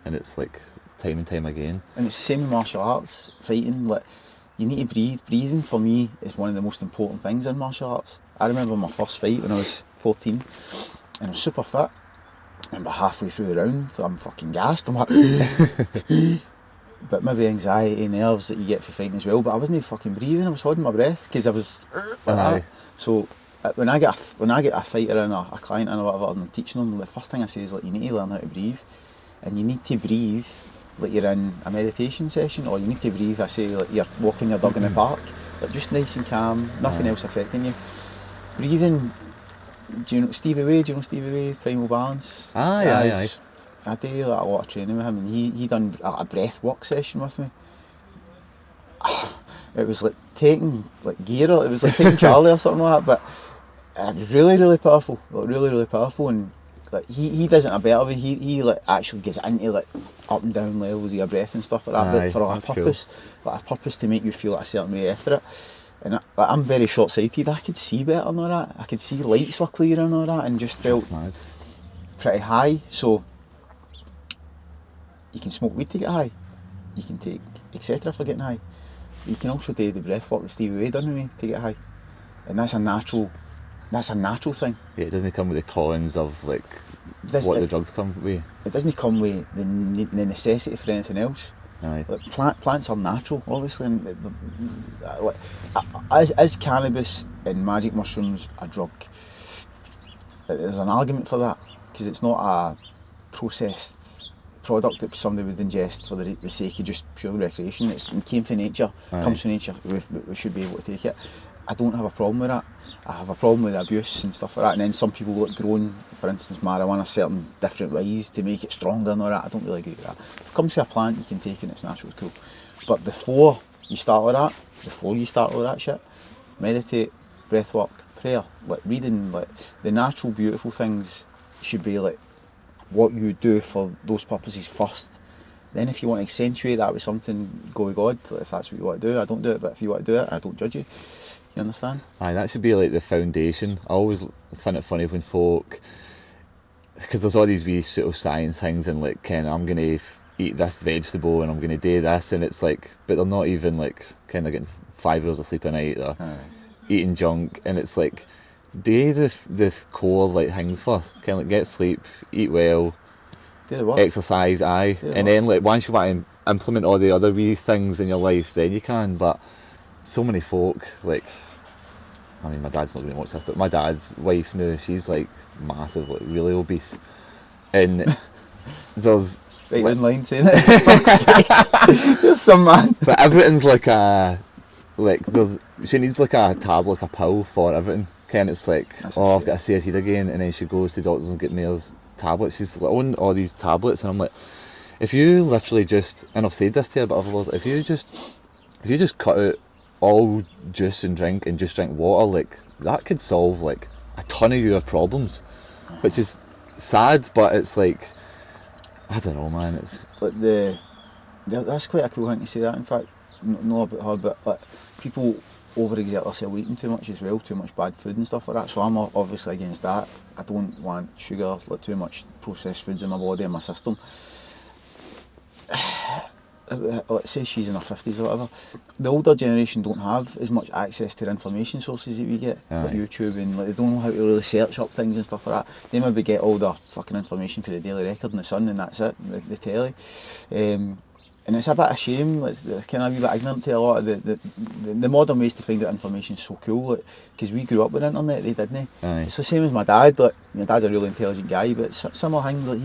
and it's like time and time again. And it's the same with martial arts, fighting. Like, you need to breathe. Breathing for me is one of the most important things in martial arts. I remember my first fight when I was 14, and I was super fit. And about halfway through the round, I'm fucking gassed. I'm like, but maybe anxiety, nerves that you get for fighting as well. But I wasn't even fucking breathing. I was holding my breath because I was like that. So when I get a fighter and a client and whatever, and I'm teaching them, the first thing I say is, like, you need to learn how to breathe, and you need to breathe like you're in a meditation session, or you need to breathe, I say, like you're walking your dog in the park, like just nice and calm, nothing else affecting you. Breathing. Do you know Stevie Way, Primal Balance? Aye. I do like a lot of training with him, and he done a breath work session with me. It was like taking gear, it was like taking Charlie or something like that, but it was really, really powerful, really, really powerful. And like he does it in a better way. He like actually gets into like up and down levels of your breath and stuff like that, but for like a purpose, like a purpose to make you feel like a certain way after it. And I'm very short-sighted. I could see better and all that. I could see lights were clear and all that, and just felt pretty high. So you can smoke weed to get high. You can take etc. for getting high. You can also do the breath work that Stevie Way done with me to get high, and that's a natural thing. Yeah, it doesn't come with the cons of like what the drugs come with. It doesn't come with the necessity for anything else. Aye. Like plants are natural, obviously, and like, is cannabis and magic mushrooms a drug? There's an argument for that, because it's not a processed product that somebody would ingest for the sake of just pure recreation. It came from nature, comes from nature. We should be able to take it. I don't have a problem with that. I have a problem with the abuse and stuff like that. And then some people look grown, for instance, marijuana, certain different ways to make it stronger and all that. I don't really agree with that. If it comes to a plant, you can take it and it's natural, it's cool. But before you start with that shit, meditate, breath work, prayer, like reading, like the natural, beautiful things should be like what you do for those purposes first. Then if you want to accentuate that with something, go with God. If that's what you want to do, I don't do it. But if you want to do it, I don't judge you. You understand? Aye, that should be like the foundation. I always find it funny when folk, because there's all these wee pseudoscience things and like, kind of, I'm going to eat this vegetable and I'm going to do this, and it's like, but they're not even like kind of getting 5 hours of sleep a night, or eating junk, and it's like, do the core like things first, kind of like get sleep, eat well, do the work. Exercise, and then like once you want to implement all the other wee things in your life, then you can. But so many folk, like, I mean, my dad's not going to watch this, but my dad's wife now, she's like massive, like really obese, and there's right like, in line saying it. There's some man. But everything's like she needs like a tablet, like a pill for everything. Kind of, it's like, I've got to see her here again, and then she goes to doctors and get Mare's tablets. She's like on all these tablets, and I'm like, if you literally just, and I've said this to her, but if you just cut out all juice and just drink water, like that could solve like a ton of your problems, which is sad, but it's like, I don't know, man, it's like that's quite a cool thing to say that. In fact, not about her, but like people overexert themselves eating too much as well, too much bad food and stuff like that. So I'm obviously against that. I don't want sugar, like too much processed foods in my body and my system. Let's say she's in her 50s or whatever, the older generation don't have as much access to the information sources that we get, like YouTube, and like, they don't know how to really search up things and stuff like that. They maybe get all their fucking information for the Daily Record and the Sun, and that's it, the telly. And it's a bit of shame, it's kind of a wee bit ignorant to a lot of the modern ways to find out information is so cool, because we grew up with the internet, they didn't. It's the same as my dad. Like, my dad's a really intelligent guy, but some of the things, like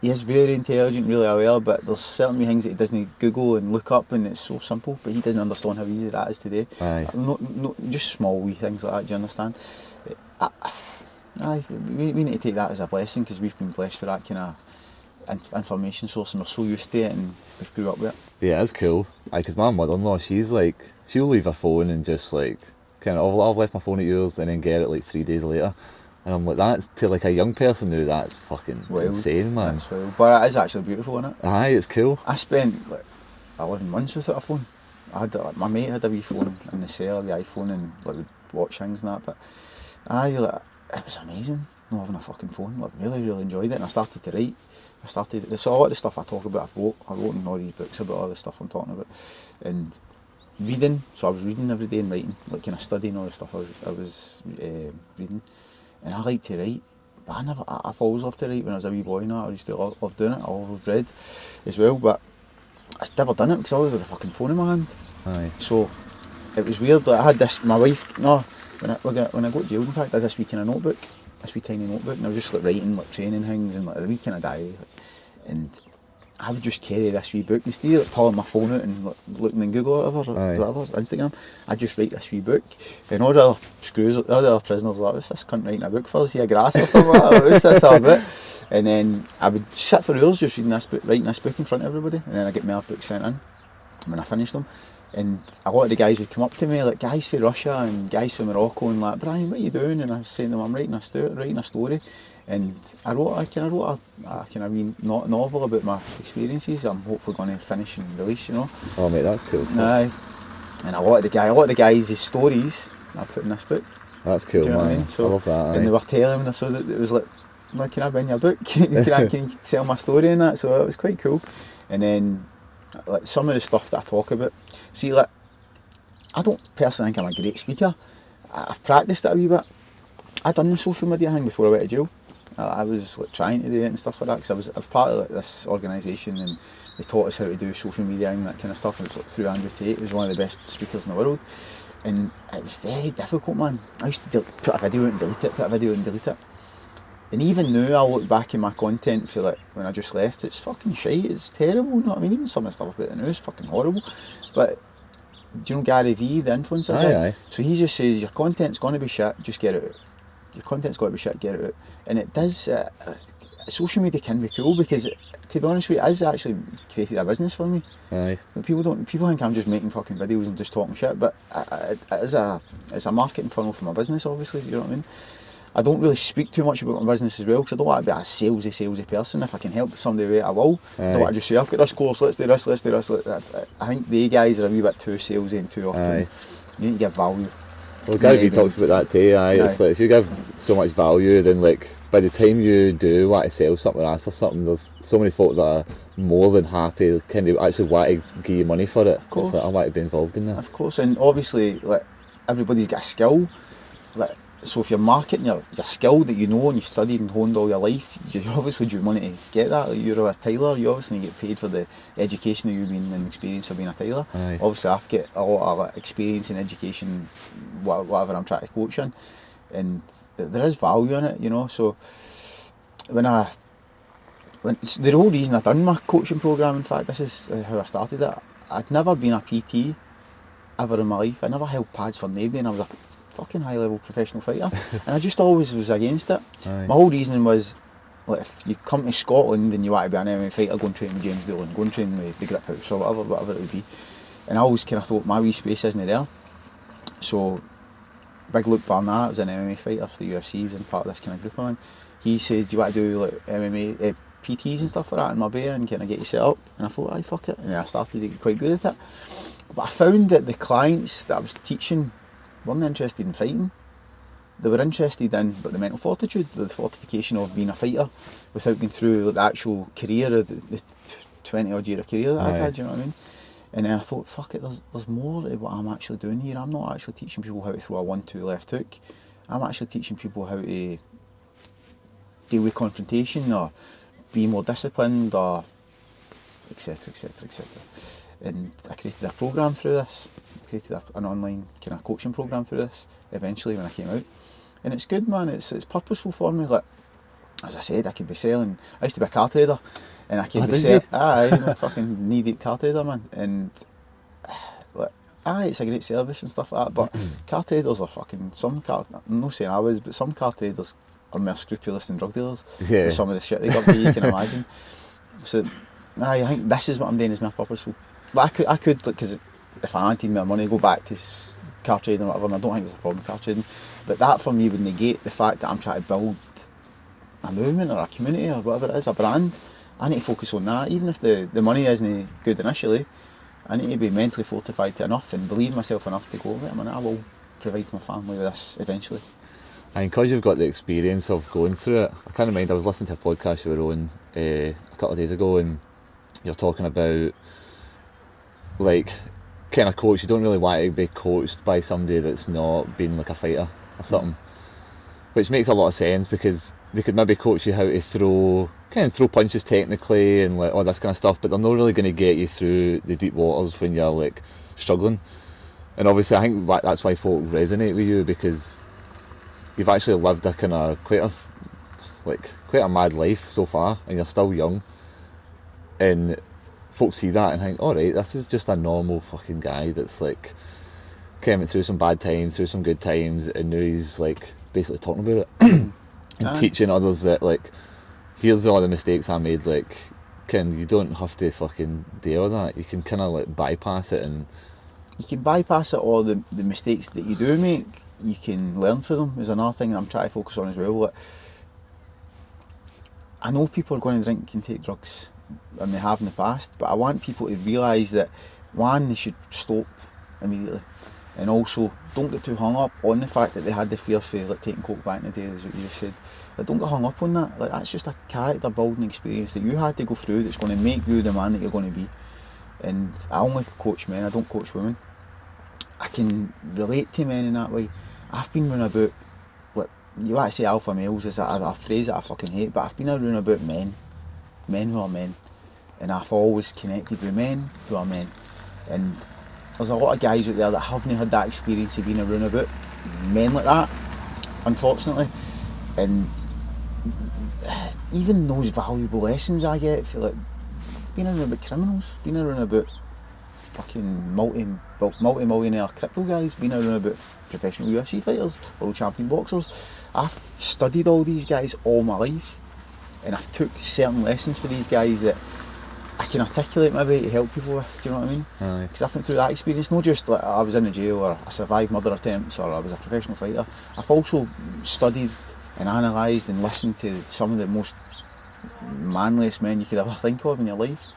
he is very intelligent, really aware, but there's certain things that he doesn't Google and look up, and it's so simple, but he doesn't understand how easy that is today. No, just small wee things like that, do you understand? We need to take that as a blessing, because we've been blessed with that kind of information source, and we're so used to it, and we've grew up with it. Yeah, it's cool. Because my mother-in-law, she's like, she'll leave her phone and just like, kind of, I've left my phone at yours, and then get it like 3 days later. And I'm like, that's to like a young person now, that's fucking insane, man. That's wild. But it is actually beautiful, isn't it? Aye, it's cool. I spent like 11 months without a phone. My mate had a wee phone in the cell, the iPhone, and like would watch things and that, but it was amazing not having a fucking phone. Like, really, really enjoyed it, and I started to write. So a lot of the stuff I talk about, I wrote in all these books about all the stuff I'm talking about, and reading. So I was reading every day and writing, like kind of studying all the stuff I was reading. And I like to write, but I've always loved to write. When I was a wee boy and I used to love doing it. I always read as well, but I've never done it because I always had a fucking phone in my hand. Aye. So it was weird. Like, I had this, my wife, when I got jailed, in fact, I had this wee kind of notebook, this wee tiny notebook, and I was just like writing like training things and like a wee kind of diary. And I would just carry this wee book instead of like pulling my phone out and like, looking in Google or whatever, Instagram. I'd just write this wee book, and all the other screws, all the other prisoners were like, what's this cunt writing a book for? Is he a grass or something? What's this all about? And then I would sit for hours just reading this book, writing this book in front of everybody, and then I get my books sent in when I finished them. And a lot of the guys would come up to me, like guys from Russia and guys from Morocco, and like, Brian, what are you doing? And I was saying to them, I'm writing a story. And I wrote a kind of wee novel about my experiences. I'm hopefully going to finish and release, you know. Oh mate, that's cool stuff. Aye. And a lot of the guys' stories I put in this book. That's cool, Do you know man. what I mean? So, I love that. and they were telling me, so that it was like, well, can I win your book? can you tell my story in that? So it was quite cool. And then, like, some of the stuff that I talk about, see, like, I don't personally think I'm a great speaker. I've practiced it a wee bit. I done the social media thing before I went to jail. I was like trying to do it and stuff like that, because I was part of like this organisation, and they taught us how to do social media and that kind of stuff. And it was like through Andrew Tate, who was one of the best speakers in the world. And it was very difficult, man. I used to put a video out and delete it, put a video out and delete it. And even now, I look back in my content for like when I just left, it's fucking shite, it's terrible, you know what I mean? Even some of the stuff about it now is fucking horrible. But do you know Gary Vee, the influencer guy? Aye. So he just says, your content's going to be shit, just get it out. Your content's got to be shit, get it out. And it does, social media can be cool, because to be honest with you, it has actually created a business for me. Aye. People think I'm just making fucking videos and just talking shit, but it's a marketing funnel for my business, obviously, you know what I mean? I don't really speak too much about my business as well, because I don't want to be a salesy person. If I can help somebody with it, I will. I don't want to just say, I've got this course, let's do this. I think they guys are a wee bit too salesy and too often. Aye. You need to give value. Well, Gary Vee talks about that too. Aye. It's like if you give so much value, then like by the time you do want to sell something or ask for something, there's so many folk that are more than happy, kind of actually want to give you money for it. Of course. It's like, I want to be involved in this. Of course, and obviously, like, everybody's got a skill. Like, so if you're marketing your skill that you know and you've studied and honed all your life, you obviously due money to get that. Like, you're a tailor, you obviously get paid for the education that you've been and experience of being a tailor. Aye. Obviously, I've got a lot of like, experience and education, whatever I'm trying to coach in, and there is value in it, you know. So the whole reason I done my coaching program, in fact, this is how I started it. I'd never been a PT ever in my life. I never held pads for nobody, and I was a fucking high level professional fighter, and I just always was against it. Aye. My whole reasoning was, like, if you come to Scotland and you want to be an MMA fighter, go and train with James Doolan, go and train with the Grip House or whatever it would be. And I always kind of thought my wee space isn't there. So Big Luke Barnett was an MMA fighter for the UFC, he was in part of this kind of group of mine. He said, do you want to do like MMA PTs and stuff like that in Marbella and kind of get you set up? And I thought, aye, fuck it. And then I started to get quite good at it. But I found that the clients that I was teaching weren't interested in fighting. They were interested in the mental fortitude, the fortification of being a fighter without going through like, the actual career, the 20 odd year career that I'd had, you know what I mean? And then I thought, fuck it, there's more to what I'm actually doing here. I'm not actually teaching people how to throw a 1-2 left hook. I'm actually teaching people how to deal with confrontation or be more disciplined or etc. And I created a program through this. I created an online kind of coaching program through this eventually when I came out. And it's good, man. It's purposeful for me. Like, as I said, I could be selling. I used to be a car trader, and I could be selling. I'm a fucking knee-deep car trader, man. And like, it's a great service and stuff like that. But car traders are fucking I'm not saying I was, but some car traders are more scrupulous than drug dealers. Yeah. With some of the shit they got to, you can imagine. So, I think this is what I'm doing is more purposeful. Like, I could, because if I wanted more money, go back to car trading or whatever, and I don't think there's a problem with car trading. But that for me would negate the fact that I'm trying to build a movement or a community or whatever it is, a brand. I need to focus on that. Even if the money isn't good initially, I need to be mentally fortified to enough and believe myself enough to go, wait a minute, I will provide my family with this eventually. And because you've got the experience of going through it, I can't mind, I was listening to a podcast you were on a couple of days ago, and you're talking about like kind of coach, you don't really want to be coached by somebody that's not been like a fighter or something, which makes a lot of sense, because they could maybe coach you how to throw punches technically and like all this kind of stuff, but they're not really going to get you through the deep waters when you're like struggling. And obviously I think that's why folk resonate with you, because you've actually lived a kind of quite a mad life so far, and you're still young, and folks see that and think, alright, this is just a normal fucking guy that's like came through some bad times, through some good times, and now he's like basically talking about it and teaching others that like, here's all the mistakes I made, like, you don't have to fucking deal with that. You can kind of like bypass it, and you can bypass it, or the mistakes that you do make, you can learn from them is another thing that I'm trying to focus on as well. Like, I know people are going to drink and take drugs, and they have in the past, but I want people to realise that, one, they should stop immediately, and also don't get too hung up on the fact that they had the fear for like taking coke back in the day, as what you just said. Like, don't get hung up on that. Like, that's just a character building experience that you had to go through that's going to make you the man that you're going to be. And I only coach men, I don't coach women. I can relate to men in that way. I've been round about, like, you want to say alpha males is a phrase that I fucking hate, but I've been around about men who are men, and I've always connected with men who are men. And there's a lot of guys out there that haven't had that experience of being around about men like that, unfortunately. And even those valuable lessons I get for like being around about criminals, being around about fucking multi-millionaire crypto guys, being around about professional UFC fighters, world champion boxers. I've studied all these guys all my life, and I've took certain lessons for these guys that I can articulate maybe to help people with. Do you know what I mean? Because I've went through that experience, not just like I was in a jail or I survived murder attempts or I was a professional fighter. I've also studied and analysed and listened to some of the most manliest men you could ever think of in your life.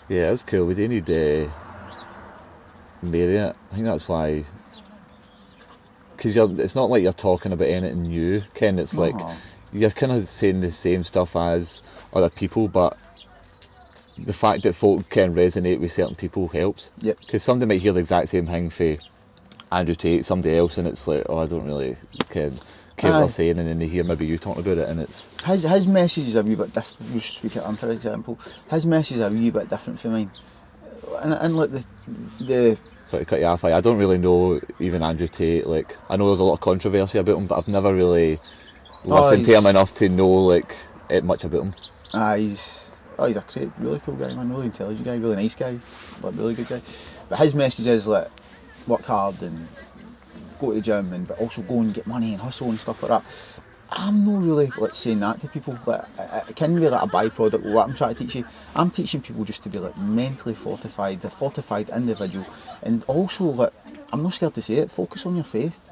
Yeah, that's cool. We do need marry it. I think that's why. Because it's not like you're talking about anything new, Ken. It's like you're kind of saying the same stuff as other people, but the fact that folk can resonate with certain people helps. Yep. Because somebody might hear the exact same thing for Andrew Tate, somebody else, and it's like, oh, I don't really care what they're saying, and then they hear maybe you talking about it, and it's... His message is a wee bit different. We'll speak at him, for example. His message is a wee bit different from mine. And like the Sorry to cut you off, I don't really know even Andrew Tate. Like, I know there's a lot of controversy about him, but I've never really listened to him enough to know like much about him. He's a great, really cool guy, man, really intelligent guy, really nice guy, like really good guy. But his message is like, work hard and go to the gym, but also go and get money and hustle and stuff like that. I'm not really like saying that to people. Like, it can be like a byproduct of what I'm trying to teach you. I'm teaching people just to be like mentally fortified, the fortified individual, and also like, I'm not scared to say it, focus on your faith.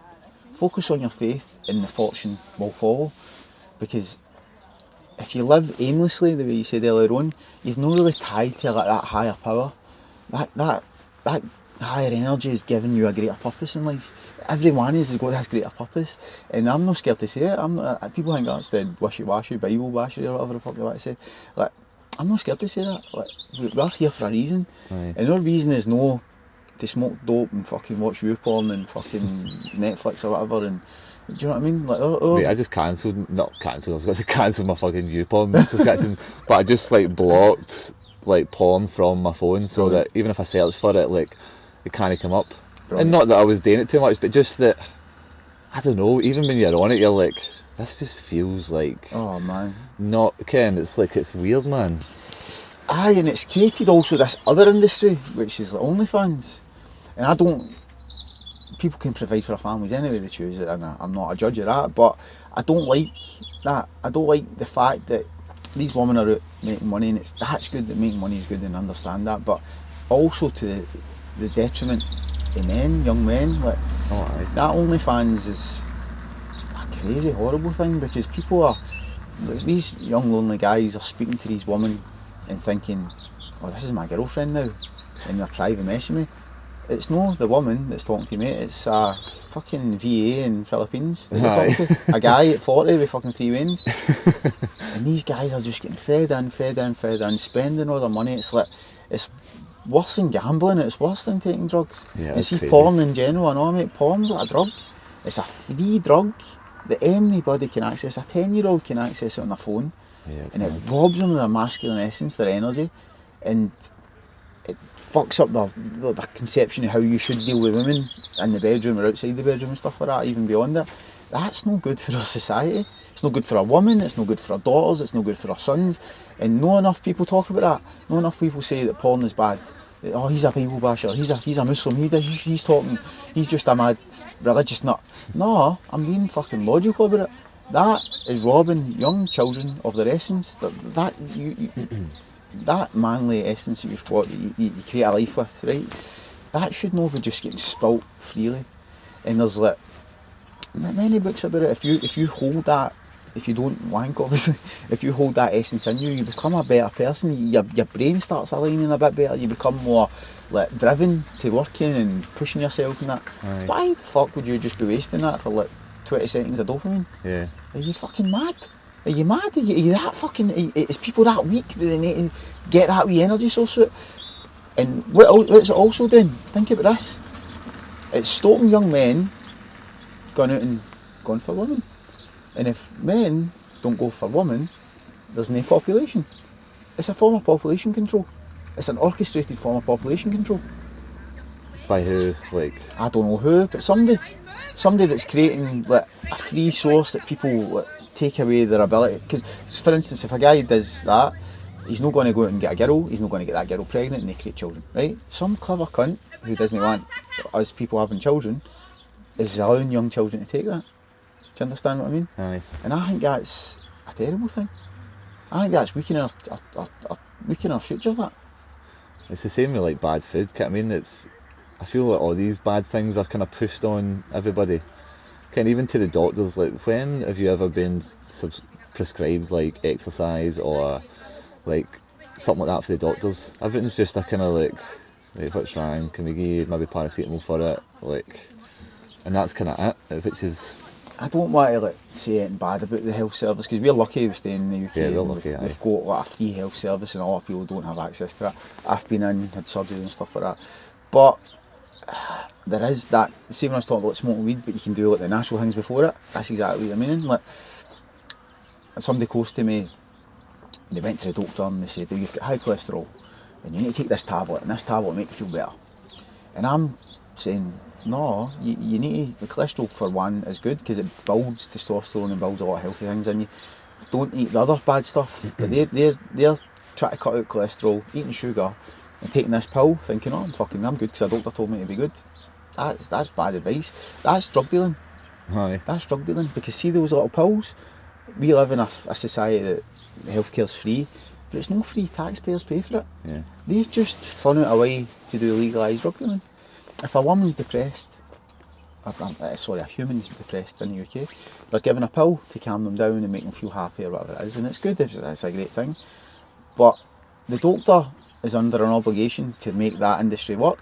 Focus on your faith and the fortune will follow. Because if you live aimlessly, the way you said earlier on, you've not really tied to like that higher power. That higher energy is giving you a greater purpose in life. Every one of us has got this greater purpose, and I'm not scared to say it. I'm not, people think that's the wishy-washy, Bible-washy or whatever the fuck they want to say. Like, I'm not scared to say that. Like, we're here for a reason, and our reason is no to smoke dope and fucking watch YouPorn and fucking Netflix or whatever. And do you know what I mean? Like, Mate, I just I was going to cancel my fucking YouPorn subscription, but I just like blocked like porn from my phone so that even if I search for it, like it can't come up. Brilliant. And not that I was doing it too much, but just that, I don't know, even when you're on it, you're like, this just feels like... Oh, man. Not, Ken, it's like, it's weird, man. Aye, and it's created also this other industry, which is like OnlyFans. And I don't... People can provide for their families anyway, they choose it, and I'm not a judge of that, but I don't like that. I don't like the fact that these women are out making money, and that's good that making money is good, and understand that, but also to the detriment of men, young men. Like, that OnlyFans is a crazy, horrible thing, because people are, these young lonely guys are speaking to these women and thinking, oh, this is my girlfriend now, and they're private messaging me. It's not the woman that's talking to me, it's a fucking VA in Philippines that you're talking to. A guy at 40 with fucking 3 wins. And these guys are just getting fed in, spending all their money. It's like, it's worse than gambling, it's worse than taking drugs. Yeah, and see, crazy. porn in general, I know, mate, porn's like a drug. It's a free drug that anybody can access. A 10-year-old can access it on their phone. Yeah, and it robs them of their masculine essence, their energy, and it fucks up the conception of how you should deal with women in the bedroom or outside the bedroom and stuff like that, even beyond it. That's no good for our society. It's no good for a woman, it's no good for our daughters, it's no good for our sons. And not enough people talk about that. Not enough people say that porn is bad. Oh, he's a Bible basher, he's a Muslim, he's talking, he's just a mad religious nut. No, I'm being fucking logical about it. That is robbing young children of their essence. That manly essence that you've got, that you create a life with, right? That should not be just getting spilt freely. And there's like many books about it. If you hold that if you don't wank, obviously, if you hold that essence in you, you become a better person. Your brain starts aligning a bit better. You become more like driven to working and pushing yourself and that. Aye. Why the fuck would you just be wasting that for like 20 seconds of dopamine? Yeah. Are you fucking mad? Are you mad? Are you that fucking... Is people that weak that they need to get that wee energy source out? And what's it also doing? Think about this. It's stopping young men going out and going for women. And if men don't go for women, there's no population. It's a form of population control. It's an orchestrated form of population control. By who? Like, I don't know who, but somebody that's creating like a free source that people like, take away their ability. Because, for instance, if a guy does that, he's not going to go out and get a girl. He's not going to get that girl pregnant and they create children, right? Some clever cunt who doesn't want us people having children is allowing young children to take that. Do you understand what I mean? aye. And I think that's a terrible thing. I think that's weakening our future, that. It's the same with like bad food. I mean, I feel like all these bad things are kind of pushed on everybody. Kind of even to the doctors. Like, when have you ever been prescribed like exercise or like something like that for the doctors? Everything's just a kind of like, wait, what's wrong? Can we give you maybe paracetamol for it? Like, and that's kind of it, which is. I don't want to like say anything bad about the health service because we're lucky we stay in the UK. Yeah, we're lucky. We've got like a free health service and a lot of people don't have access to that. I've been in, had surgery and stuff like that. But there is that, same when I was talking about smoking weed, but you can do like the natural things before it. That's exactly what I mean. Like, somebody close to me, they went to the doctor and they said, oh, you've got high cholesterol and you need to take this tablet and this tablet will make you feel better. And I'm saying, no, you need to, the cholesterol for one is good because it builds testosterone and builds a lot of healthy things in you. Don't eat the other bad stuff. But they're trying to cut out cholesterol, eating sugar and taking this pill thinking, oh, I'm good because a doctor told me to be good. That's bad advice. That's drug dealing. Aye. That's drug dealing because see those little pills? We live in a society that healthcare's free, but it's not free, taxpayers pay for it. Yeah. They just fun it away to do legalised drug dealing. If a woman's depressed, a human's depressed in the UK, they're given a pill to calm them down and make them feel happy or whatever it is, and it's good, it's a great thing. But the doctor is under an obligation to make that industry work.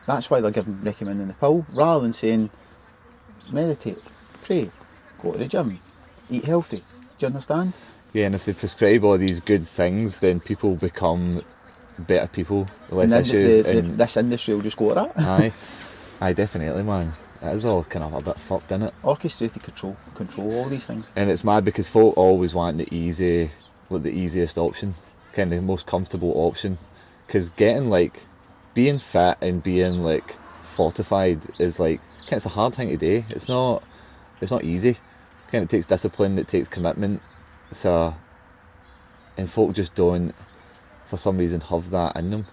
That's why they're recommending the pill, rather than saying, meditate, pray, go to the gym, eat healthy. Do you understand? Yeah, and if they prescribe all these good things, then people become better people, less issues. This industry will just go to that. Aye, definitely, man. It is all kind of a bit fucked, isn't it? Orchestrated control all these things. And it's mad because folk always want the easiest option, kind of the most comfortable option. Because being fit and being like fortified is like, it's a hard thing to do. It's not easy. Kind of takes discipline, it takes commitment. And folk just don't, for some reason, have that in them.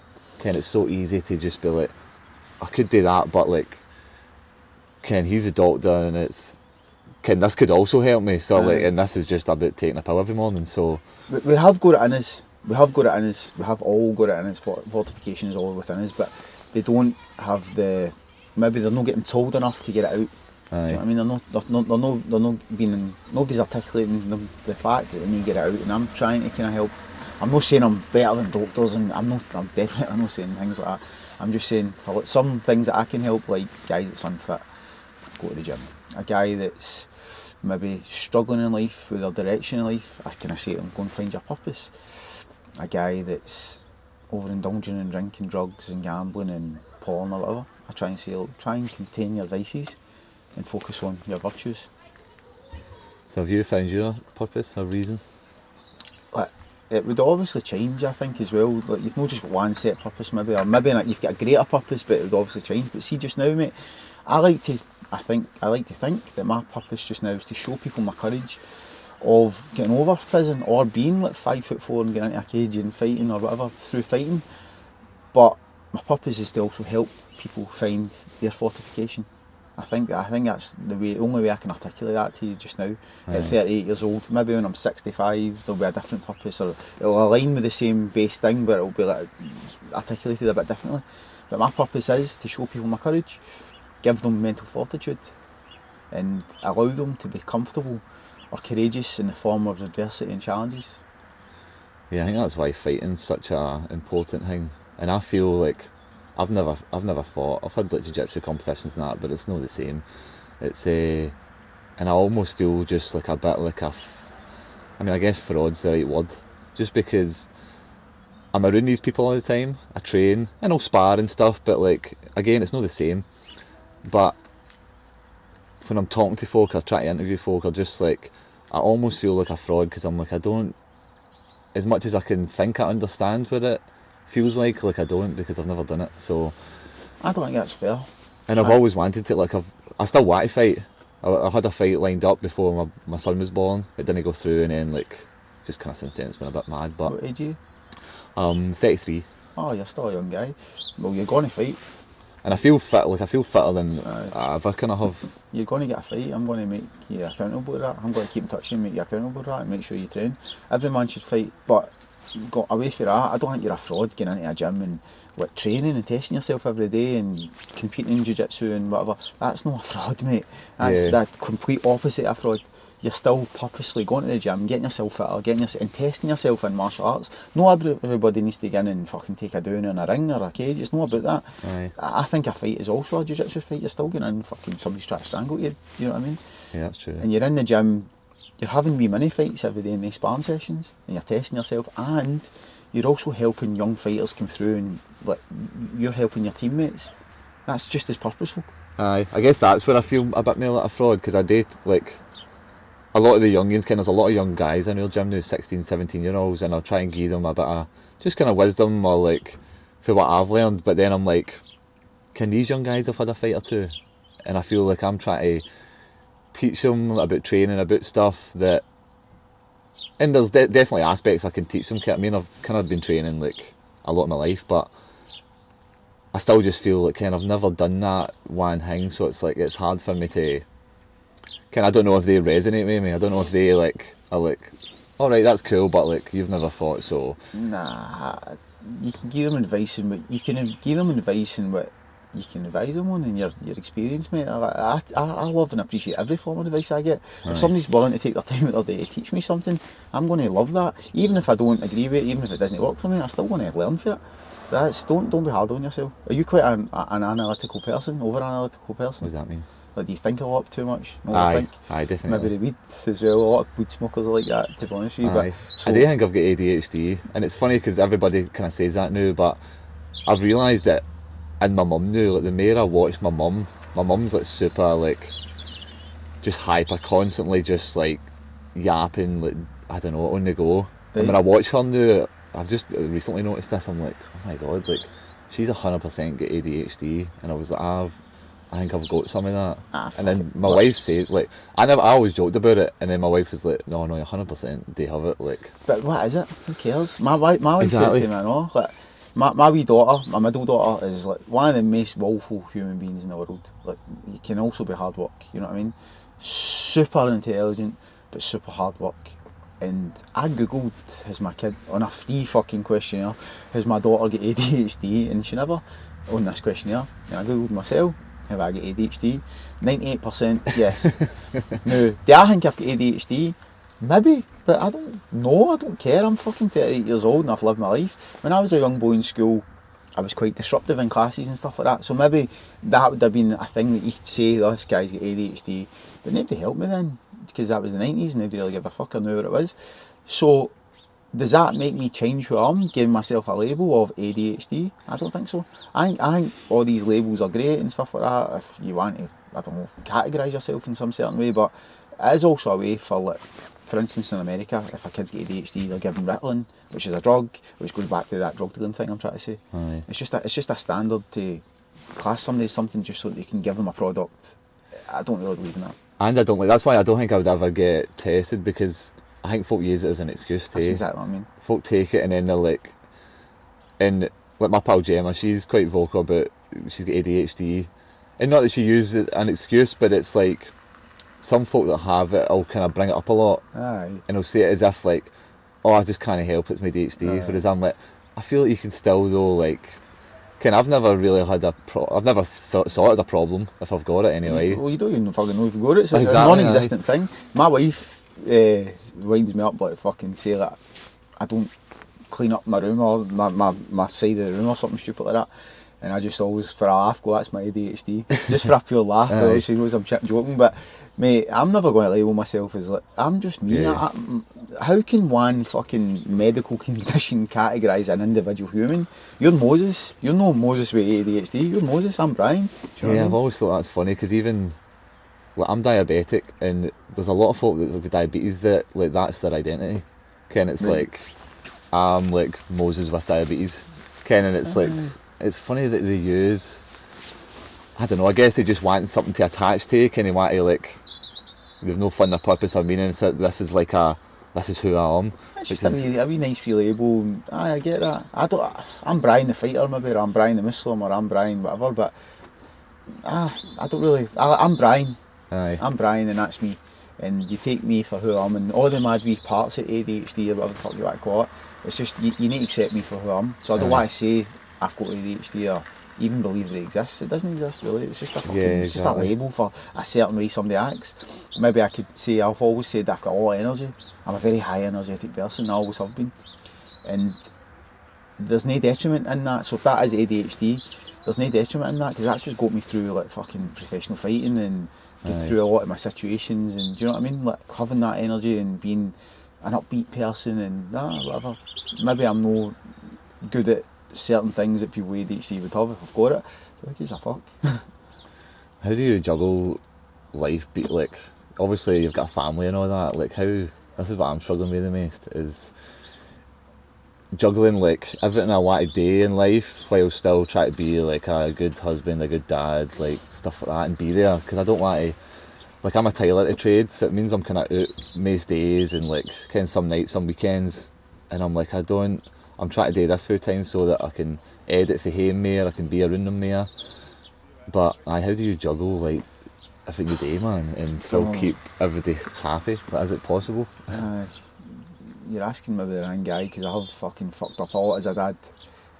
It's so easy to just be like, I could do that, but like, he's a doctor and this could also help me. So like, and this is just about taking a pill every morning. So we have got it in us. We have got it in us. We have all got it in us. Fortification is all within us, but they don't have maybe they're not getting told enough to get it out. Do you know what I mean? They're not being, nobody's articulating the fact that they need to get it out, and I'm trying to kind of help. I'm not saying I'm better than doctors, and I'm definitely not saying things like that. I'm just saying for like some things that I can help, like guys that's unfit, go to the gym. A guy that's maybe struggling in life with their direction in life, I can say to them, go and find your purpose. A guy that's overindulging in drinking, drugs and gambling and porn or whatever, I try and say, look, try and contain your vices and focus on your virtues. So have you found your purpose or reason? It would obviously change, I think, as well. Like, you've not just got one set purpose, maybe you've got a greater purpose, but it would obviously change. But see, just now, mate, I like to think that my purpose just now is to show people my courage of getting over prison or being like 5'4" and getting into a cage and fighting or whatever through fighting. But my purpose is to also help people find their fortification. I think that's the only way I can articulate that to you just now. At 38 years old, maybe when I'm 65, there'll be a different purpose, or it'll align with the same base thing, but it'll be like articulated a bit differently. But my purpose is to show people my courage, give them mental fortitude, and allow them to be comfortable are courageous in the form of adversity and challenges. Yeah, I think that's why fighting's such a important thing. And I feel like I've never fought. I've had like jiu-jitsu competitions and that, but it's not the same. It's and I almost feel just like a bit like I mean, I guess fraud's the right word. Just because I'm around these people all the time, I train and I'll spar and stuff, but like again, it's not the same. But when I'm talking to folk or trying to interview folk, I almost feel like a fraud because I'm like, I don't, as much as I can think I understand what it feels like I don't, because I've never done it. So I don't think that's fair. and I've always wanted to, I still want to fight. I had a fight lined up before my son was born. It didn't go through, and then just kind of since then it's been a bit mad. But What age are you? 33, Oh, you're still a young guy. Well, you're going to fight. and I feel fit. I feel fitter than I ever kind of have. You're going to get a fight. I'm going to make you accountable to that. I'm going to keep in touch with you and make you accountable to that and make sure you train. Every man should fight, but go away from that. I don't think you're a fraud getting into a gym and training and testing yourself every day and competing in jiu-jitsu and whatever. That's not a fraud, mate. That's the complete opposite of fraud. You're still purposely going to the gym, getting yourself fitter, and testing yourself in martial arts. Not everybody needs to get in and fucking take a down in a ring or a cage. It's not about that. Aye. I think a fight is also a jiu-jitsu fight. You're still getting in fucking somebody's trying to strangle you. You know what I mean? Yeah, that's true. And you're in the gym, you're having wee mini fights every day in these sparring sessions, and you're testing yourself, and you're also helping young fighters come through, and you're helping your teammates. That's just as purposeful. Aye, I guess that's where I feel a bit more like a fraud, because I date a lot of the youngins, there's a lot of young guys in your gym now, 16, 17 year olds, and I'll try and give them a bit of just kind of wisdom or for what I've learned, but then I'm like, can these young guys have had a fight or two? And I feel like I'm trying to teach them about training, about stuff that, and there's definitely aspects I can teach them. I mean, I've kind of been training a lot of my life, but I still just feel I've never done that one thing, so it's hard for me to I don't know if they resonate with me. I don't know if they are alright, that's cool, but you've never fought, so. Nah, you can give them advice in what you can give them advice in what you can advise them on, and your experience, mate. I love and appreciate every form of advice I get. If somebody's willing to take their time out of their day to teach me something, I'm going to love that. Even if I don't agree with it, even if it doesn't work for me, I still want to learn from it. Don't be hard on yourself. Are you quite an analytical person, over analytical person? What does that mean? Do you think a lot too much? Aye, definitely. Maybe the weed as well. A lot of weed smokers are like that, to be honest with you. Aye. I do think I've got ADHD, and it's funny because everybody kind of says that now, but I've realised that in my mum now, the more I watch my mum's super just hyper, constantly just yapping, I don't know, on the go. Right. And when I watch her now, I've just recently noticed this, I'm like, oh my god, she's 100% got ADHD, and I was like, I think I've got some of that. And then my wife said, I always joked about it, and then my wife was like, no, 100% they have it, But what is it? Who cares? My wife said to me, no, my wee daughter, my middle daughter, is one of the most willful human beings in the world. You can also be hard work, you know what I mean? Super intelligent, but super hard work. And I googled, has my kid, on a free fucking questionnaire, has my daughter got ADHD? And she never, on this questionnaire. And I googled myself, have I got ADHD? 98% yes. Now, do I think I've got ADHD? Maybe, but I don't know, I don't care. I'm fucking 38 years old and I've lived my life. When I was a young boy in school, I was quite disruptive in classes and stuff like that, so maybe that would have been a thing that you could say, oh, this guy's got ADHD, but nobody helped me then, because that was the 90s and nobody really gave a fuck, I knew what it was. So does that make me change who I am, giving myself a label of ADHD? I don't think so. I think all these labels are great and stuff like that if you want to, I don't know, categorise yourself in some certain way, but it is also a way for instance in America, if a kid's got ADHD, they'll give them Ritalin, which is a drug, which goes back to that drug dealing thing I'm trying to say. Aye. It's just a standard to class somebody as something just so that they can give them a product. I don't really believe in that. And I don't that's why I don't think I would ever get tested, because I think folk use it as an excuse to. That's exactly what I mean. Folk take it and then they're and my pal Gemma, she's quite vocal about she's got ADHD, and not that she uses it an excuse, but it's some folk that have it will kind of bring it up a lot. Aye. And they'll say it as if oh, I just can't help it's my ADHD. Aye. Whereas I'm I feel you can still though I've never really had I've never saw it as a problem if I've got it anyway. Well, you don't even fucking know if you've got it, so exactly, it's a non-existent thing. My wife winds me up, like fucking say that I don't clean up my room or my side of the room or something stupid like that. And I just always, for a laugh, go, that's my ADHD. Just for a pure laugh. She knows I'm joking, but mate, I'm never going to label myself as like, I'm just me. Yeah. How can one fucking medical condition categorise an individual human? You're Moses. You're no Moses with ADHD. You're Moses. I'm Brian. Do you know what I Yeah, mean? I've always thought that's funny because even like I'm diabetic, and there's a lot of folk that with diabetes that like that's their identity. Ken, it's Right. like I'm like Moses with diabetes. Ken, and it's like it's funny that they use. I don't know. I guess they just want something to attach to. Kind of want to like. They've no fun or purpose or meaning. So this is like this is who I am. It's Which just is a wee nice wee label. Aye, I get that. I'm Brian the fighter maybe, or I'm Brian the Muslim, or I'm Brian whatever, but I don't really. I'm Brian. aye. I'm Brian and that's me. And you take me for who I am, and all the mad wee parts of ADHD or whatever the fuck you want to call it. It's just you need to accept me for who I am. So I don't want to say I've got ADHD or even believe that it exists. It doesn't exist really. It's just a fucking, it's just a label for a certain way somebody acts. Maybe I could say I've always said I've got a lot of energy. I'm a very high energetic person. I always have been, and there's no detriment in that. So if that is ADHD, there's no detriment in that because that's just got me through like fucking professional fighting and get through a lot of my situations. And do you know what I mean? Like having that energy and being an upbeat person and whatever. Maybe I'm no good at certain things that people with ADHD would have if I've got it. So who gives a fuck? How do you juggle life? Like, obviously you've got a family and all that. Like, how? This is what I'm struggling with the most is juggling like everything I want to do in life while still trying to be like a good husband, a good dad, like stuff like that, and be there because I don't want to. Like, I'm a tailor to trade, so it means I'm kind of out most days and like kind of some nights, some weekends, and I'm like I'm trying to do this full time so that I can edit for him more, I can be around him more. But how do you juggle like everything you do, man, and still keep everybody happy? But is it possible? You're asking me the wrong guy because I have fucking fucked up a lot as a dad.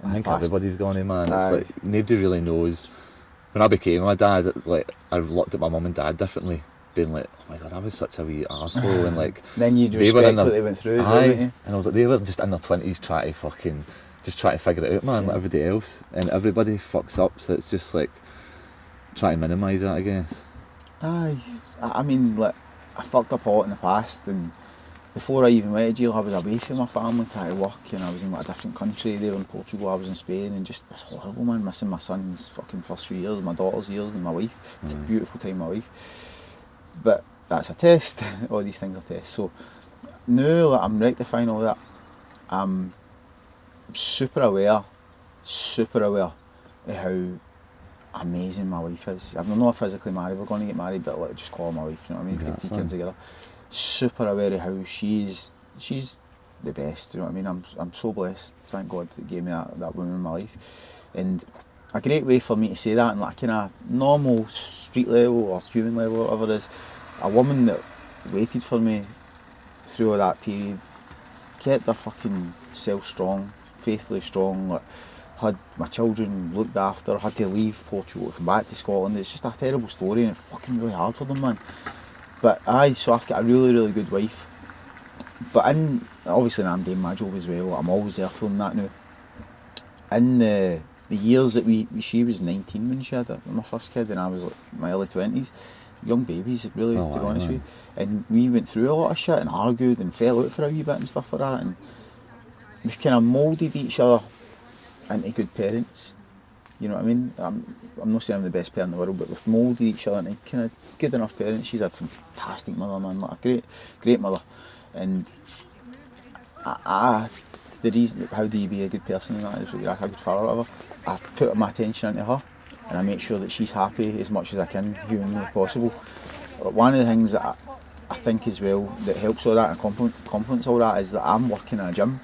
I think everybody's gone in, man. It's Aye. like nobody really knows. When I became a dad, like I looked at my mum and dad differently, being like, "Oh my god, I was such a wee arsehole," and like Then you'd they were respect in their- what they went through, Aye, don't you? and I was like, they were just in their 20s trying to figure it out, man, like everybody else, and everybody fucks up. So it's just like trying to minimise that, I guess. Aye, I mean, like, I fucked up a lot in the past, and before I even went to jail, I was away from my family trying to work, and I was in like a different country. They were in Portugal, I was in Spain, and just, it's horrible, man, missing my son's fucking first few years, my daughter's years, and my wife. It's a beautiful time, my wife. But that's a test. All these things are tests. So now, like, I'm rectifying all that. I'm super aware of how amazing my wife is. I'm not physically married, we're going to get married, but like, just call her my wife, you know what I mean? We've got 3 kids together. Super aware of how she's the best, you know what I mean? I'm so blessed, thank God that gave me that woman in my life. And a great way for me to say that in like kind of normal street level or human level, whatever it is, a woman that waited for me through all that period, kept her fucking self strong, faithfully strong, like, had my children looked after, had to leave Portugal to come back to Scotland. It's just a terrible story and it's fucking really hard for them, man. But aye, so I've got a really, really good wife. But obviously I'm doing my job as well, I'm always there for them that now. In the years that she was 19 when she had my first kid and I was like my early 20s, young babies really, to be honest with you. And we went through a lot of shit and argued and fell out for a wee bit and stuff like that, and we've kind of moulded each other into good parents. You know what I mean? I'm not saying I'm the best parent in the world, but we've moulded each other into kind of good enough parents. She's a fantastic mother, man, like a great mother. And the reason, how do you be a good person in that, is you're like a good father or whatever. I put my attention into her and I make sure that she's happy as much as I can, humanly possible. One of the things that I think as well that helps all that and complements all that is that I'm working in a gym.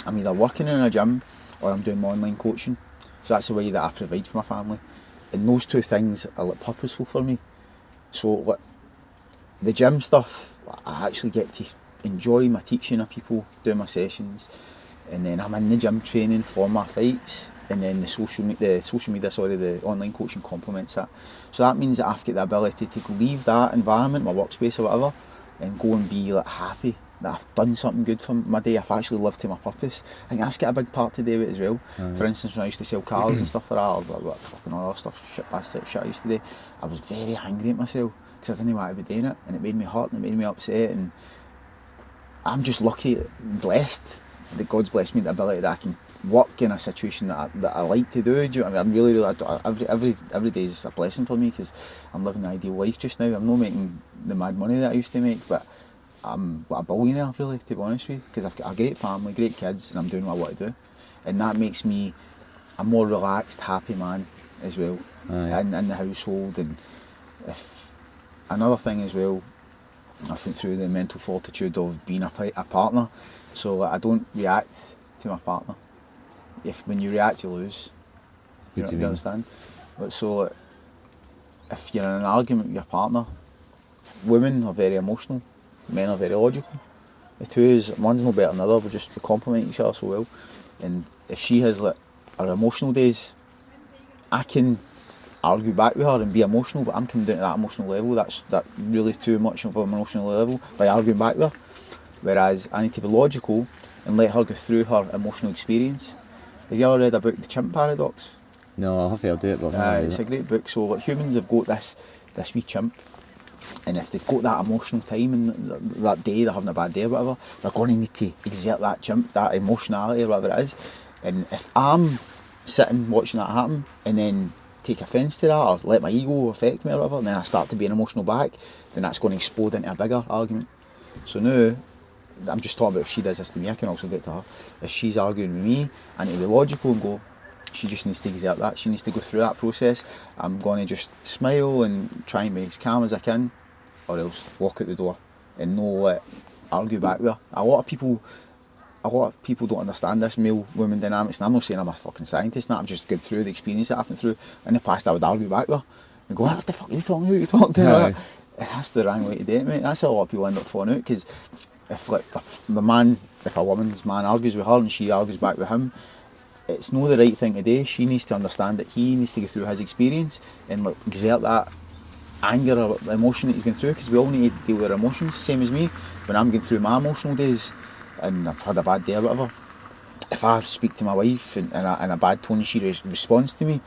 I'm either working in a gym or I'm doing my online coaching. So that's the way that I provide for my family. And those 2 things are like purposeful for me. So like the gym stuff, I actually get to enjoy my teaching of people, doing my sessions, and then I'm in the gym training for my fights, and then the online coaching complements that. So that means that I've got the ability to leave that environment, my workspace or whatever, and go and be like happy that I've done something good for my day. I've actually lived to my purpose. I think that's got a big part to do with it as well. For instance, when I used to sell cars and stuff like that, or like fucking other stuff, shit I used to do, I was very angry at myself because I didn't want to be doing it, and it made me hurt and it made me upset. And I'm just lucky and blessed that God's blessed me with the ability that I can work in a situation that I like to do. Do you know what I mean? I'm really every day is a blessing for me because I'm living the ideal life just now. I'm not making the mad money that I used to make, but I'm like a billionaire really, to be honest with you, because I've got a great family, great kids, and I'm doing what I want to do, and that makes me a more relaxed, happy man as well in the household. And if another thing as well, I went through the mental fortitude of being a partner, so I don't react to my partner. When you react, you lose. You understand? But so if you're in an argument with your partner, women are very emotional, men are very logical. The two is, one's no better than the other, but just we complement each other so well. And if she has like her emotional days, I can argue back with her and be emotional, but I'm coming down to that emotional level. That's really too much of an emotional level by arguing back with her. Whereas I need to be logical and let her go through her emotional experience. Have you ever read about the chimp paradox? No, I've heard it, but it's a great book. So like, humans have got this wee chimp, and if they've got that emotional time and that day, they're having a bad day or whatever, they're going to need to exert that chimp, that emotionality or whatever it is. And if I'm sitting watching that happen and then take offence to that or let my ego affect me or whatever, and then I start to be emotional back, then that's going to explode into a bigger argument. So now, I'm just talking about if she does this to me, I can also get to her. If she's arguing with me, I need to be logical and go, she just needs to exert that, she needs to go through that process. I'm going to just smile and try and be as calm as I can, or else walk out the door and no argue back with her. A lot of people don't understand this male-woman dynamics, and I'm not saying I'm a fucking scientist, I'm just going through the experience that I've been through. In the past I would argue back with her and go, what the fuck are you talking about? Who are you talking to? That's the wrong way to do it, mate. That's how a lot of people end up falling out, because if a woman's man argues with her and she argues back with him, it's not the right thing to do. She needs to understand that he needs to go through his experience and like exert that anger or emotion that he's going through, because we all need to deal with our emotions. Same as me, when I'm going through my emotional days and I've had a bad day or whatever, if I speak to my wife in a bad tone and she responds to me,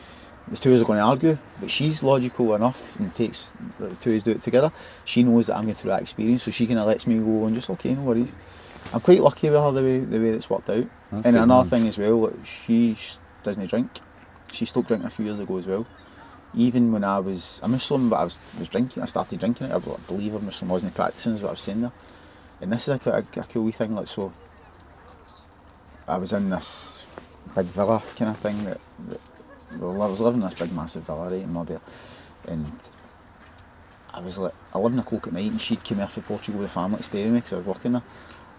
the two of us are going to argue, but she's logical enough and takes the two of us do it together. She knows that I'm going through that experience, so she kind of lets me go and just, okay, no worries. I'm quite lucky with her the way that's worked out. That's and good, another man. thing as well, like, she doesn't drink. She stopped drinking a few years ago as well. Even when I was a Muslim, but I was drinking, I started drinking it. I believe I'm Muslim, wasn't practising, is what I was saying there. And this is a cool wee thing, like, so I was in this big villa kind of thing I was living in this big massive villa, right, in Murder, and I was like 11 o'clock at night and she'd come here from Portugal with the family to stay with me because I was working there,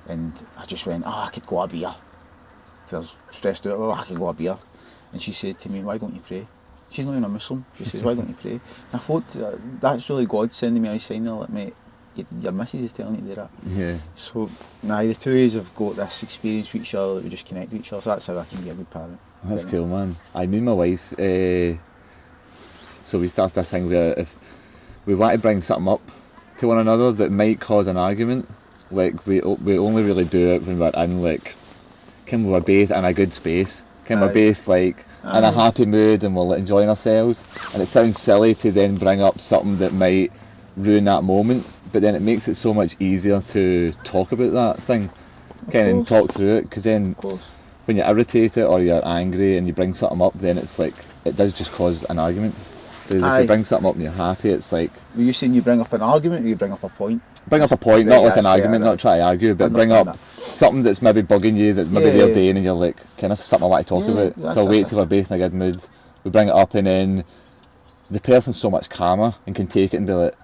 and I just went, I could go a beer, because I was stressed out, I could go a beer, and she said to me, why don't you pray? She's not even a Muslim, she says, why don't you pray? And I thought, that's really God sending me a sign there, like, mate, your missus is telling you to do that. Yeah. So, the two of us have got this experience with each other that we just connect with each other, so that's how I can be a good parent. That's cool, man. I knew my wife, so we started this thing where if we want to bring something up to one another that might cause an argument, like we only really do it when we're in like, we're both in a good space, we're both like in a happy mood and we're enjoying ourselves, and it sounds silly to then bring up something that might ruin that moment, but then it makes it so much easier to talk about that thing, and talk through it, because then when you're irritated or you're angry and you bring something up, then it's like, it does just cause an argument. Whereas if you bring something up and you're happy, it's like... Were you saying you bring up an argument or you bring up a point? Bring up a point, not like an argument, not try to argue, but bring up something that's maybe bugging you, that maybe they're doing, and you're like, this is something I want to talk about. So wait till we're both in a good mood. We bring it up, and then the person's so much calmer and can take it and be like,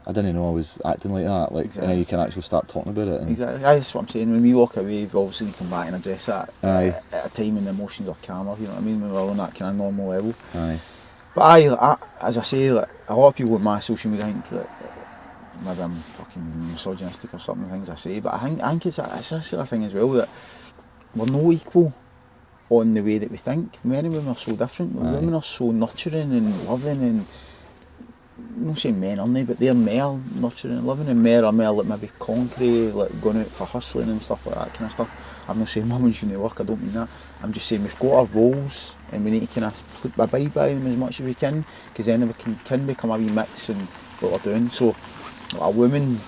I didn't know I was acting like that, and then you can actually start talking about it. Exactly, that's what I'm saying. When we walk away, obviously we come back and address that at a time when the emotions are calmer, you know what I mean, when we're on that kind of normal level. But I as I say, like, a lot of people on my social media think that maybe I'm fucking misogynistic or something, things I say, but I think it's a sort of thing as well, that we're no equal on the way that we think. Men and women are so different. Women are so nurturing and loving, and I'm not saying men only, but they're more nurturing and loving, and men are more like maybe concrete, like going out for hustling and stuff like that kind of stuff. I'm not saying women shouldn't work, I don't mean that. I'm just saying we've got our roles and we need to kind of abide by them as much as we can, because then we can become a wee mix in what we're doing. So a woman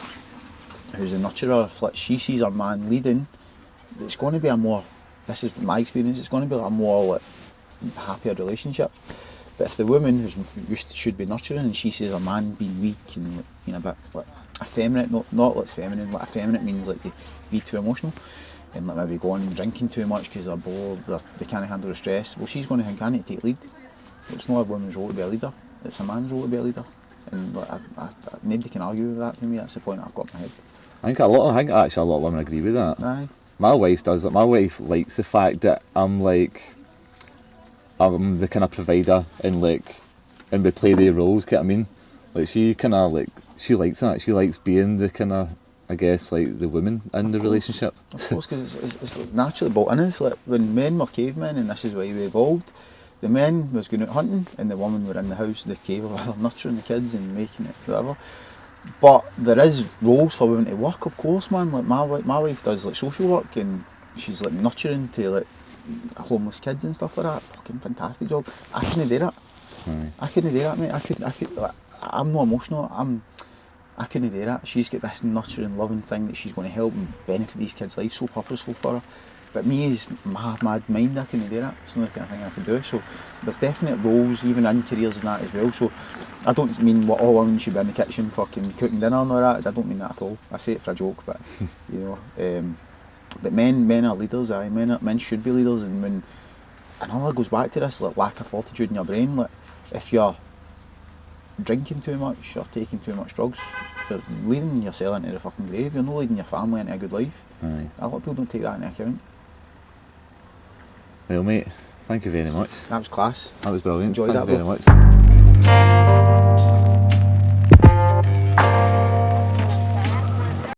who's a nurturer, if like she sees her man leading, it's going to be a more, this is my experience, it's going to be a more like happier relationship. But if the woman who's should be nurturing and she sees a man being weak and being a bit like effeminate, not like feminine, like effeminate means like they be too emotional and like maybe going and drinking too much because they're bored, they can't handle the stress, well she's going to think I need to take lead. It's not a woman's role to be a leader, it's a man's role to be a leader. And like, nobody can argue with that to me, that's the point I've got in my head. I think actually a lot of women agree with that. Aye. My wife does that. My wife likes the fact that I'm the kind of provider and we play their roles, you know what I mean? Like she kind of like, she likes that. She likes being the kind of, I guess, like the woman in the relationship. Of course, because it's naturally built in us. Like when men were cavemen, and this is why we evolved, the men was going out hunting and the women were in the house, the cave, or nurturing the kids and making it, whatever. But there is roles for women to work, of course, man. Like my wife does like social work and she's like nurturing to like homeless kids and stuff like that. Fucking fantastic job. I couldn't do that. Right. I couldn't do that, mate. I could. Like, I'm not emotional. I couldn't do that. She's got this nurturing, loving thing that she's going to help and benefit these kids' lives. So purposeful for her. But me, as my mad mind, I couldn't do that. It's not the kind of thing I can do. So there's definite roles, even in careers and that as well. So I don't mean what all women should be in the kitchen fucking cooking dinner and all that. I don't mean that at all. I say it for a joke, but you know. But men are leaders. Men should be leaders, and all that goes back to this like lack of fortitude in your brain. Like if you're drinking too much or taking too much drugs, you're leading yourself into the fucking grave. You're not leading your family into a good life. Aye. A lot of people don't take that into account. Well, mate, thank you very much. That was class. That was brilliant. Enjoyed thank that, you very much.